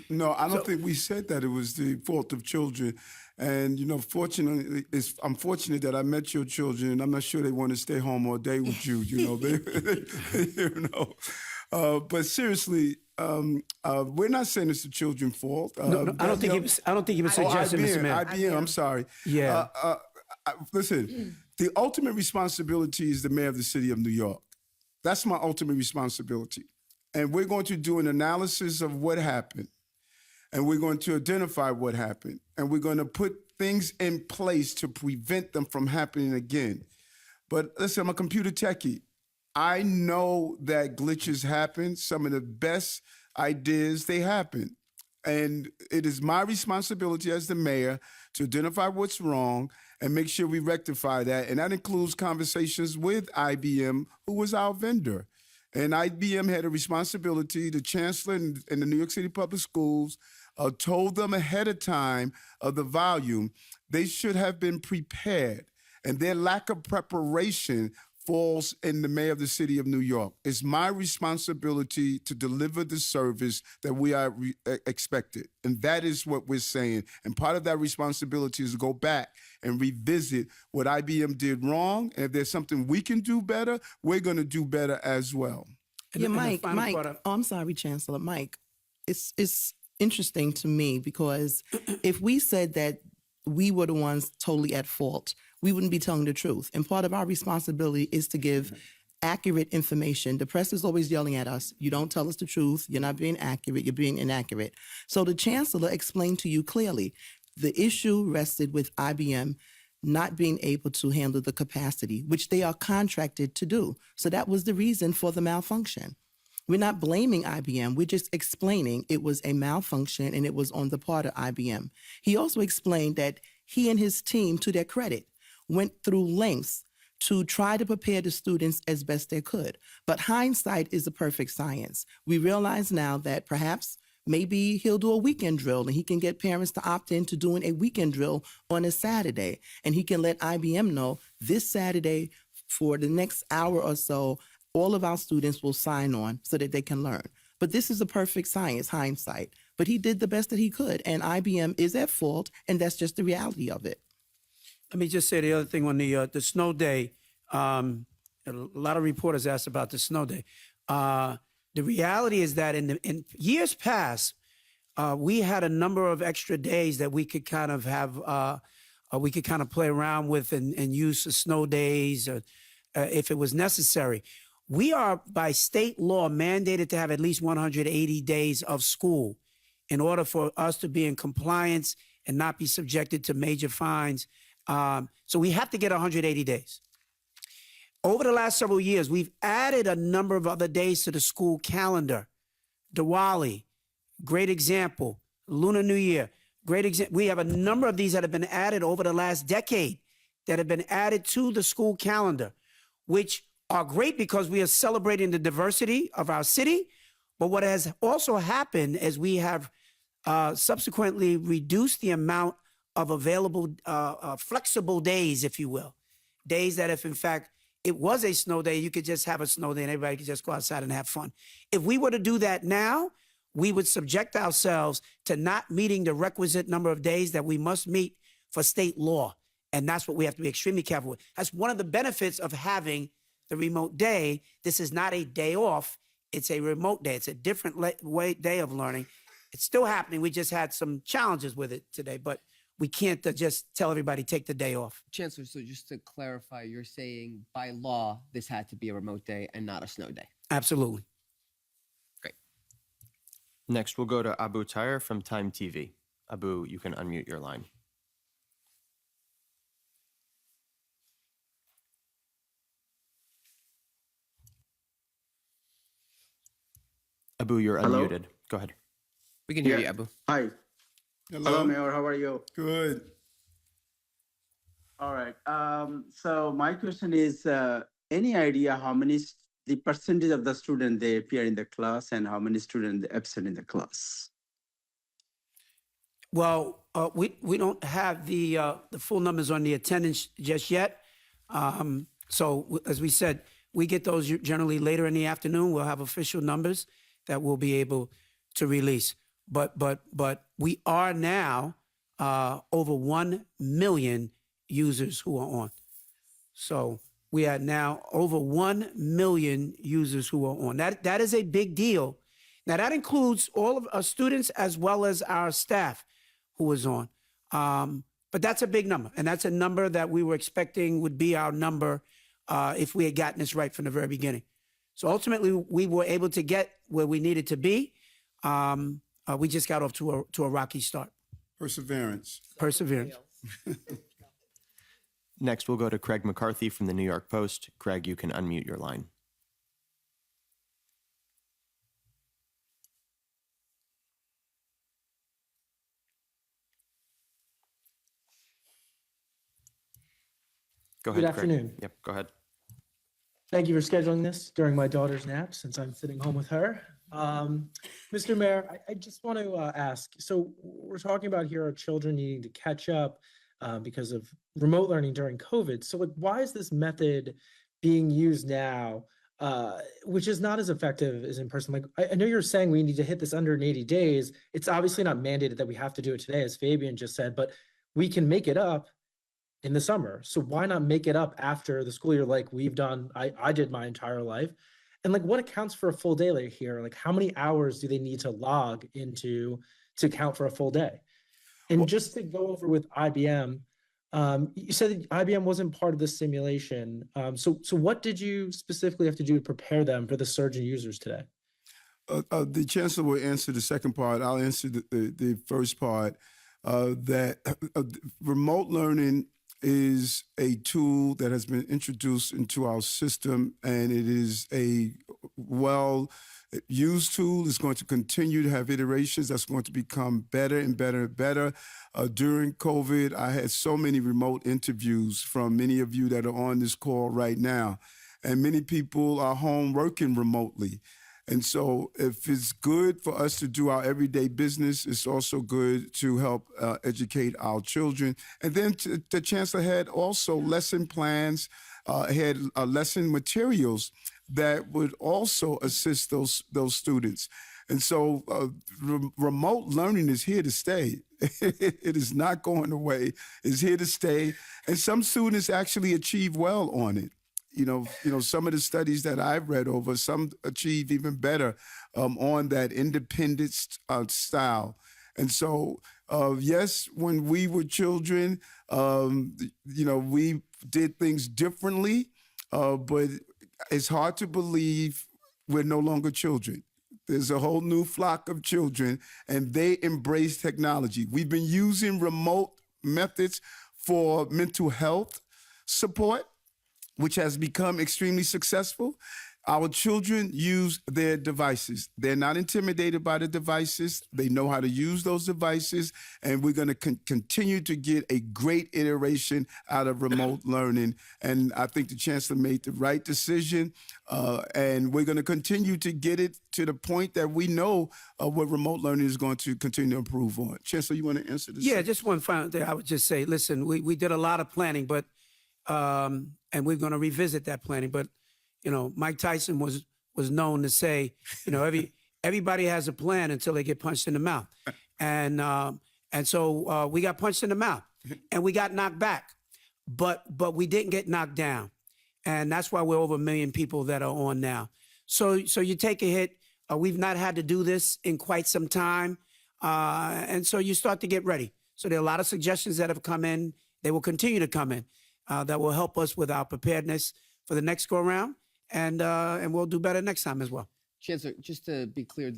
No, I don't think we said that it was the fault of children. And, fortunately, I'm fortunate that I met your children, and I'm not sure they want to stay home all day with you, but seriously, we're not saying it's the children's fault. No, I don't think he was suggesting, Mr. Mayor. IBM, I'm sorry. Yeah. Listen, the ultimate responsibility is the mayor of the city of New York. That's my ultimate responsibility. And we're going to do an analysis of what happened. And we're going to identify what happened. And we're going to put things in place to prevent them from happening again. But listen, I'm a computer techie. I know that glitches happen. Some of the best ideas, they happen. And it is my responsibility as the mayor to identify what's wrong and make sure we rectify that. And that includes conversations with IBM, who was our vendor. And IBM had a responsibility. The chancellor and the New York City Public Schools told them ahead of time of the volume. They should have been prepared. And their lack of preparation falls in the mayor of the city of New York. It's my responsibility to deliver the service that we are expected. And that is what we're saying. And part of that responsibility is to go back and revisit what IBM did wrong. And if there's something we can do better, we're going to do better as well. Yeah, Mike, I'm sorry, Chancellor. Mike, it's interesting to me because if we said that we were the ones totally at fault, we wouldn't be telling the truth. And part of our responsibility is to give accurate information. The press is always yelling at us. You don't tell us the truth. You're not being accurate. You're being inaccurate. So the chancellor explained to you clearly the issue rested with IBM not being able to handle the capacity, which they are contracted to do. So that was the reason for the malfunction. We're not blaming IBM. We're just explaining it was a malfunction and it was on the part of IBM. He also explained that he and his team, to their credit, went through lengths to try to prepare the students as best they could. But hindsight is a perfect science. We realize now that perhaps maybe he'll do a weekend drill and he can get parents to opt in to doing a weekend drill on a Saturday. And he can let IBM know this Saturday for the next hour or so, all of our students will sign on so that they can learn. But this is a perfect science, hindsight. But he did the best that he could. And IBM is at fault, and that's just the reality of it. Let me just say the other thing on the snow day. A lot of reporters asked about the snow day. The reality is that in years past, we had a number of extra days that we could kind of have, we could kind of play around with and use the snow days if it was necessary. We are, by state law, mandated to have at least 180 days of school in order for us to be in compliance and not be subjected to major fines. So we have to get 180 days. Over the last several years, we've added a number of other days to the school calendar. Diwali, great example. Lunar New Year, great example. We have a number of these that have been added over the last decade that have been added to the school calendar, which are great because we are celebrating the diversity of our city. But what has also happened is we have subsequently reduced the amount of available flexible days, if you will. Days that if, in fact, it was a snow day, you could just have a snow day and everybody could just go outside and have fun. If we were to do that now, we would subject ourselves to not meeting the requisite number of days that we must meet for state law. And that's what we have to be extremely careful with. That's one of the benefits of having the remote day. This is not a day off. It's a remote day. It's a different day of learning. It's still happening. We just had some challenges with it today, but we can't just tell everybody take the day off. Chancellor, so just to clarify, you're saying by law this had to be a remote day and not a snow day? Absolutely. Great. Next, we'll go to Abu Tayer from Time TV. Abu, you can unmute your line. Abu, you're Hello? unmuted. Go ahead. We can hear you, Abu. Hi. Hello, Mayor. How are you? Good. All right. So my question is, any idea how many the percentage of the student they appear in the class and how many students absent in the class? Well, we don't have the full numbers on the attendance just yet. So as we said, we get those generally later in the afternoon. We'll have official numbers that we'll be able to release. But we are now over 1 million users who are on. So we are now over 1 million users who are on. That is a big deal. Now that includes all of our students as well as our staff who is on. But that's a big number, and that's a number that we were expecting would be our number if we had gotten this right from the very beginning. So ultimately, we were able to get where we needed to be. We just got off to a rocky start. Perseverance. Perseverance. Next, we'll go to Craig McCarthy from the New York Post. Craig, you can unmute your line. Go ahead, Good Craig. afternoon. Yep, go ahead. Thank you for scheduling this during my daughter's nap since I'm sitting home with her. Mr. Mayor, I just want to ask, so we're talking about here our children needing to catch up because of remote learning during COVID. So like, why is this method being used now, which is not as effective as in person? Like, I know you're saying we need to hit this under in 80 days. It's obviously not mandated that we have to do it today, as Fabian just said, but we can make it up in the summer. So why not make it up after the school year like we've done, I did my entire life? And like, what accounts for a full day like here? Like, how many hours do they need to log into to count for a full day? And just to go over with IBM, you said that IBM wasn't part of the simulation. So what did you specifically have to do to prepare them for the surge in users today? The chancellor will answer the second part. I'll answer the first part. That remote learning is a tool that has been introduced into our system, and it is a well-used tool. It's going to continue to have iterations that's going to become better and better and better. During COVID, I had so many remote interviews from many of you that are on this call right now, and many people are home working remotely. And so if it's good for us to do our everyday business, it's also good to help educate our children. And then the chancellor had also lesson plans, had lesson materials that would also assist those students. And so remote learning is here to stay. It is not going away. It's here to stay. And some students actually achieve well on it. You know, some of the studies that I've read over, some achieve even better on that independent style. And so, yes, when we were children, we did things differently, but it's hard to believe we're no longer children. There's a whole new flock of children, and they embrace technology. We've been using remote methods for mental health support, which has become extremely successful. Our children use their devices. They're not intimidated by the devices. They know how to use those devices, and we're going to continue to get a great iteration out of remote learning. And I think the chancellor made the right decision, and we're going to continue to get it to the point that we know what remote learning is going to continue to improve on. Chancellor, you want to answer this? Yeah, just one final thing. I would just say, listen, we did a lot of planning, but and we're going to revisit that planning. But Mike Tyson was known to say, everybody has a plan until they get punched in the mouth, and so we got punched in the mouth, and we got knocked back, but we didn't get knocked down, and that's why we're over 1 million people that are on now. So you take a hit. We've not had to do this in quite some time, and so you start to get ready. So there are a lot of suggestions that have come in. They will continue to come in. That will help us with our preparedness for the next go around, and we'll do better next time as well. Chancellor, just to be clear,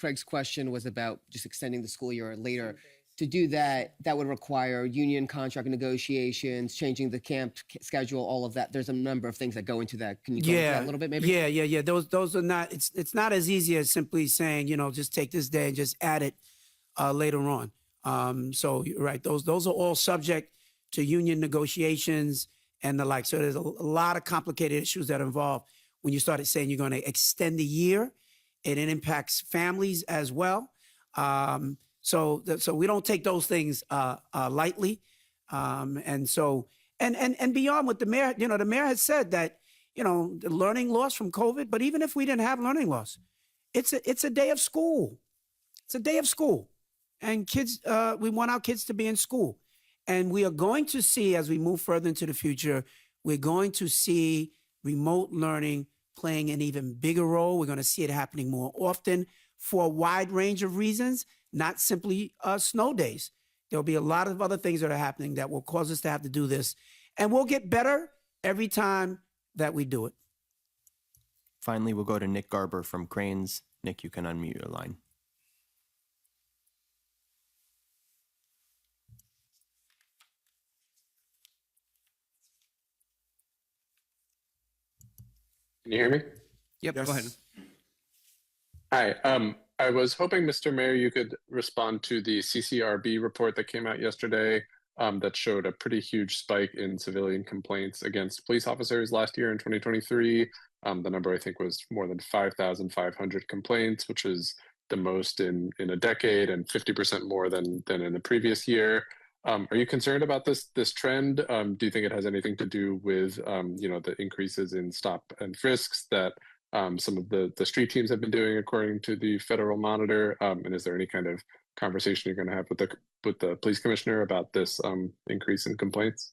Craig's question was about just extending the school year later. To do that, that would require union contract negotiations, changing the camp schedule, all of that. There's a number of things that go into that. Can you go into that a little bit, maybe? Yeah. Those are not. It's not as easy as simply saying, just take this day and just add it later on. So you're right. Those are all subject to union negotiations and the like. So there's a lot of complicated issues that are involved when you started saying you're going to extend the year. It impacts families as well. So we don't take those things lightly. And beyond what the mayor, the mayor has said that, the learning loss from COVID, but even if we didn't have learning loss, it's a day of school. It's a day of school. And kids, we want our kids to be in school. And we are going to see, as we move further into the future, we're going to see remote learning playing an even bigger role. We're going to see it happening more often for a wide range of reasons, not simply snow days. There'll be a lot of other things that are happening that will cause us to have to do this. And we'll get better every time that we do it. Finally, we'll go to Nick Garber from Cranes. Nick, you can unmute your line. Can you hear me? Yep, Yes. go ahead. Hi. I was hoping, Mr. Mayor, you could respond to the CCRB report that came out yesterday that showed a pretty huge spike in civilian complaints against police officers last year in 2023. The number, I think, was more than 5,500 complaints, which is the most in a decade and 50% more than in the previous year. Are you concerned about this trend? Do you think it has anything to do with the increases in stop and frisks that some of the street teams have been doing, according to the federal monitor? And is there any kind of conversation you're going to have with the police commissioner about this increase in complaints?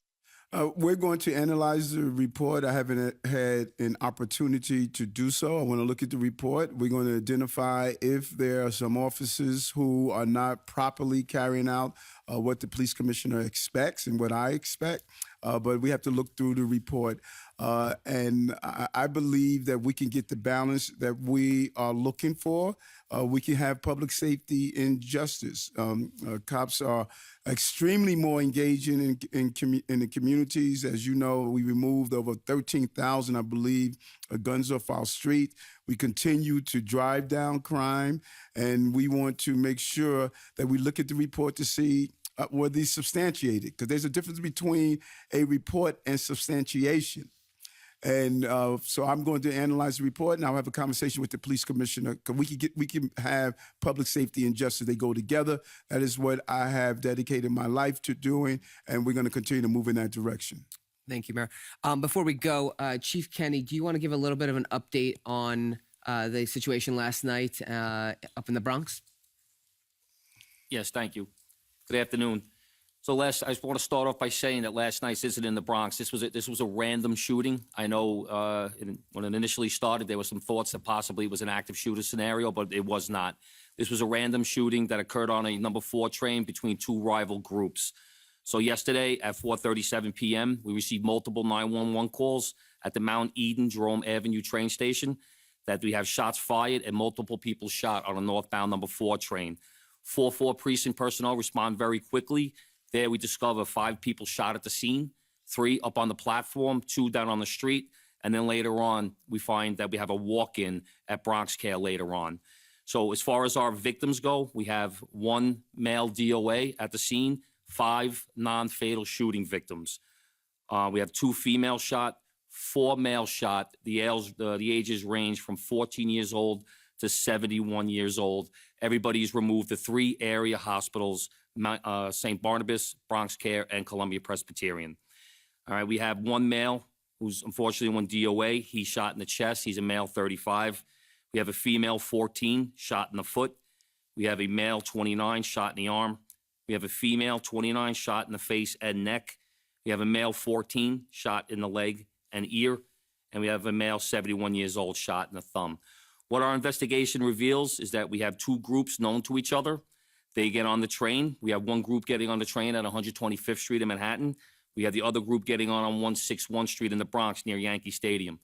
We're going to analyze the report. I haven't had an opportunity to do so. I want to look at the report. We're going to identify if there are some officers who are not properly carrying out what the police commissioner expects and what I expect. But we have to look through the report. And I believe that we can get the balance that we are looking for. We can have public safety and justice. Cops are extremely more engaging in the communities. As you know, we removed over 13,000, I believe, guns off our street. We continue to drive down crime, and we want to make sure that we look at the report to see were these substantiated, because there's a difference between a report and substantiation. And so I'm going to analyze the report, and I'll have a conversation with the police commissioner, because we can have public safety and justice. They go together. That is what I have dedicated my life to doing, and we're going to continue to move in that direction. Thank you, Mayor. Before we go, Chief Kenny, do you want to give a little bit of an update on the situation last night up in the Bronx? Yes, thank you. Good afternoon. So I just want to start off by saying that last night's incident in the Bronx, this was a random shooting. I know when it initially started, there were some thoughts that possibly it was an active shooter scenario, but it was not. This was a random shooting that occurred on a number 4 train between 2 rival groups. So yesterday at 4:37 p.m., we received multiple 911 calls at the Mount Eden Jerome Avenue train station that we have shots fired and multiple people shot on a northbound number 4 train. 4-4 precinct personnel respond very quickly. There we discover 5 people shot at the scene, 3 up on the platform, 2 down on the street, and then later on we find that we have a walk-in at Bronx Care later on. So as far as our victims go, we have 1 male DOA at the scene, 5 non-fatal shooting victims. We have 2 female shot, 4 male shot. The ages range from 14 years old to 71 years old. Everybody's removed to 3 area hospitals, St. Barnabas, Bronx Care, and Columbia Presbyterian. All right, we have 1 male who's unfortunately 1 DOA. He's shot in the chest. He's a male, 35. We have a female, 14, shot in the foot. We have a male, 29, shot in the arm. We have a female, 29, shot in the face and neck. We have a male, 14, shot in the leg and ear. And we have a male, 71 years old, shot in the thumb. What our investigation reveals is that we have 2 groups known to each other. They get on the train. We have 1 group getting on the train at 125th Street in Manhattan. We have the other group getting on 161 Street in the Bronx near Yankee Stadium.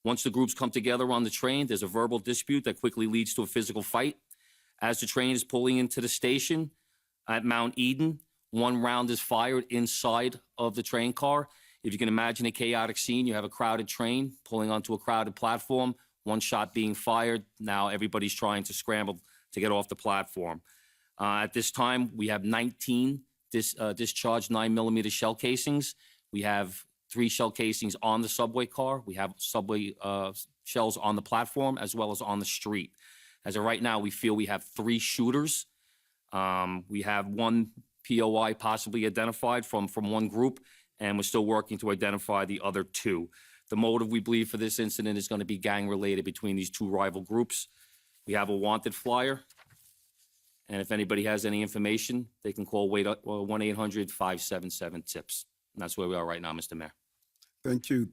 Once the groups come together on the train, there's a verbal dispute that quickly leads to a physical fight. As the train is pulling into the station at Mount Eden, 1 round is fired inside of the train car. If you can imagine a chaotic scene, you have a crowded train pulling onto a crowded platform, 1 shot being fired. Now everybody's trying to scramble to get off the platform. At this time, we have 19 discharged 9mm shell casings. We have 3 shell casings on the subway car. We have subway shells on the platform as well as on the street. As of right now, we feel we have 3 shooters. We have 1 POI possibly identified from one group, and we're still working to identify the other 2. The motive, we believe, for this incident is going to be gang-related between these 2 rival groups. We have a wanted flyer, and if anybody has any information, they can call 1-800-577-TIPS. And that's where we are right now, Mr. Mayor. Thank you.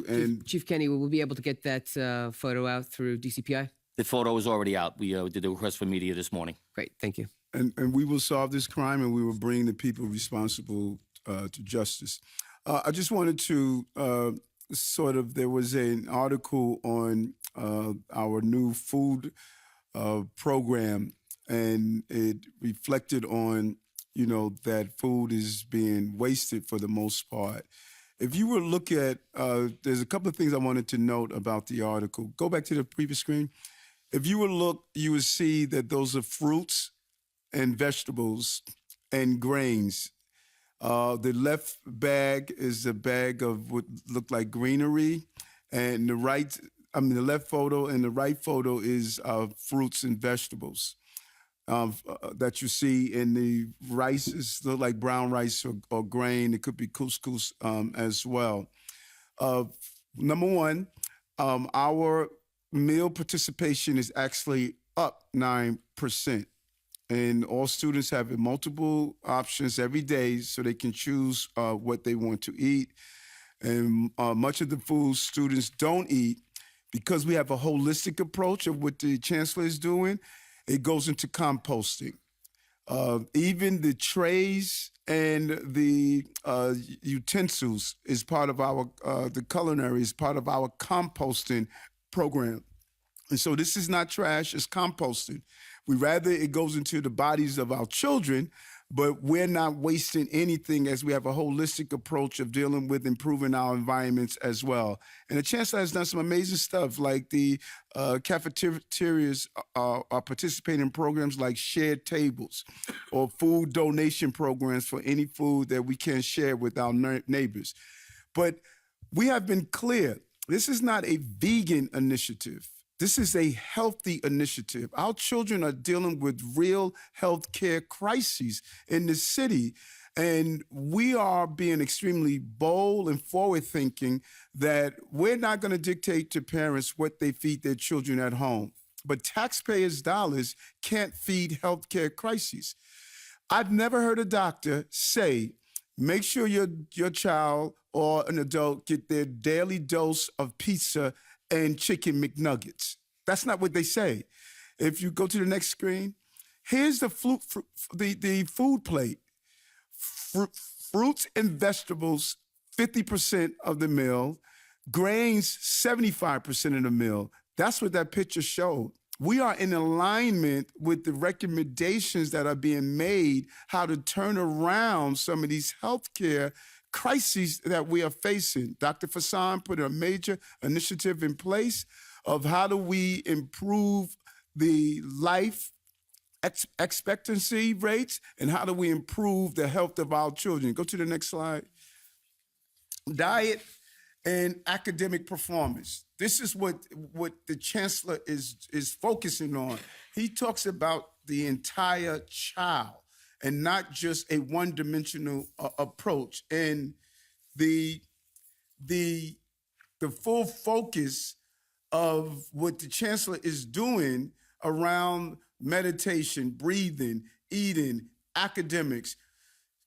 And Chief Kenny, will we be able to get that photo out through DCPI? The photo is already out. We did a request for media this morning. Great, thank you. and we will solve this crime, and we will bring the people responsible to justice. I just wanted to there was an article on our new food program, and it reflected on, that food is being wasted for the most part. If you were to look at, there's a couple of things I wanted to note about the article. Go back to the previous screen. If you were to look, you would see that those are fruits and vegetables and grains. The left bag is a bag of what looked like greenery, and the left photo and the right photo is fruits and vegetables that you see. In the rice is look like brown rice or grain. It could be couscous as well. Number one, our meal participation is actually up 9%. And all students have multiple options every day so they can choose what they want to eat. And much of the food students don't eat, because we have a holistic approach of what the chancellor is doing, it goes into composting. Even the trays and the utensils is part of our, the culinary is part of our composting program. And so this is not trash, it's composting. We rather it goes into the bodies of our children, but we're not wasting anything, as we have a holistic approach of dealing with improving our environments as well. And the chancellor has done some amazing stuff, like the cafeterias are participating in programs like shared tables or food donation programs for any food that we can share with our neighbors. But we have been clear, this is not a vegan initiative. This is a healthy initiative. Our children are dealing with real health care crises in the city, and we are being extremely bold and forward-thinking that we're not going to dictate to parents what they feed their children at home. But taxpayers' dollars can't feed health care crises. I've never heard a doctor say, make sure your child or an adult get their daily dose of pizza and chicken McNuggets. That's not what they say. If you go to the next screen, here's the food plate. Fruits and vegetables, 50% of the meal. Grains, 75% of the meal. That's what that picture showed. We are in alignment with the recommendations that are being made, how to turn around some of these healthcare crises that we are facing. Dr. Fassan put a major initiative in place of how do we improve the life expectancy rates and how do we improve the health of our children. Go to the next slide. Diet and academic performance. This is what the chancellor is focusing on. He talks about the entire child and not just a one-dimensional approach. And the full focus of what the chancellor is doing around meditation, breathing, eating, academics,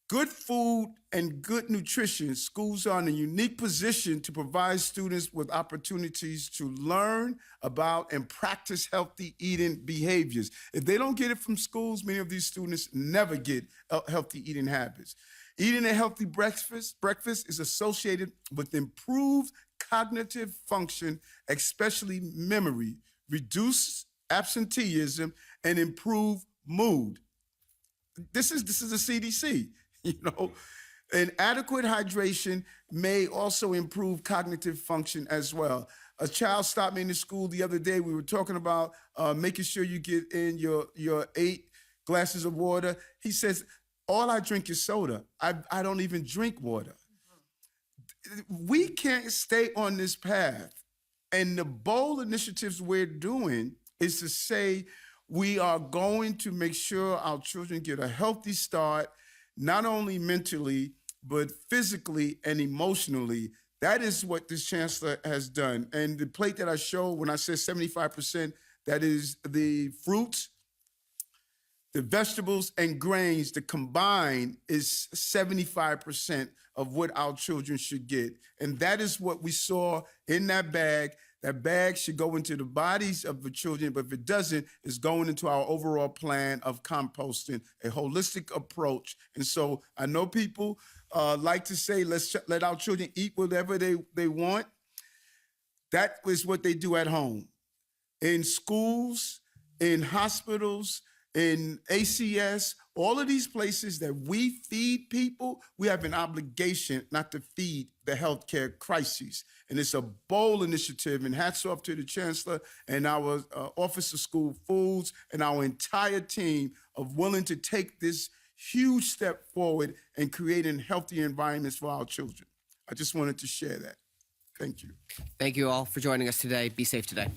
good food and good nutrition. Schools are in a unique position to provide students with opportunities to learn about and practice healthy eating behaviors. If they don't get it from schools, many of these students never get healthy eating habits. Eating a healthy breakfast is associated with improved cognitive function, especially memory, reduced absenteeism, and improved mood. This is the CDC. And adequate hydration may also improve cognitive function as well. A child stopped me in the school the other day. We were talking about making sure you get in your 8 glasses of water. He says, all I drink is soda. I don't even drink water. We can't stay on this path And the bold initiatives we're doing is to say we are going to make sure our children get a healthy start, not only mentally, but physically and emotionally. That is what this chancellor has done. And the plate that I showed when I said 75%, that is the fruits, the vegetables and grains, the combined is 75% of what our children should get. And that is what we saw in that bag. That bag should go into the bodies of the children, but if it doesn't, it's going into our overall plan of composting, a holistic approach. And so I know people like to say, let's let our children eat whatever they want. That is what they do at home. In schools, in hospitals, in ACS, all of these places that we feed people, we have an obligation not to feed the healthcare crises. And it's a bold initiative, and hats off to the chancellor and our Office of School Foods and our entire team of willing to take this huge step forward and creating healthy environments for our children. I just wanted to share that. Thank you. Thank you all for joining us today. Be safe today.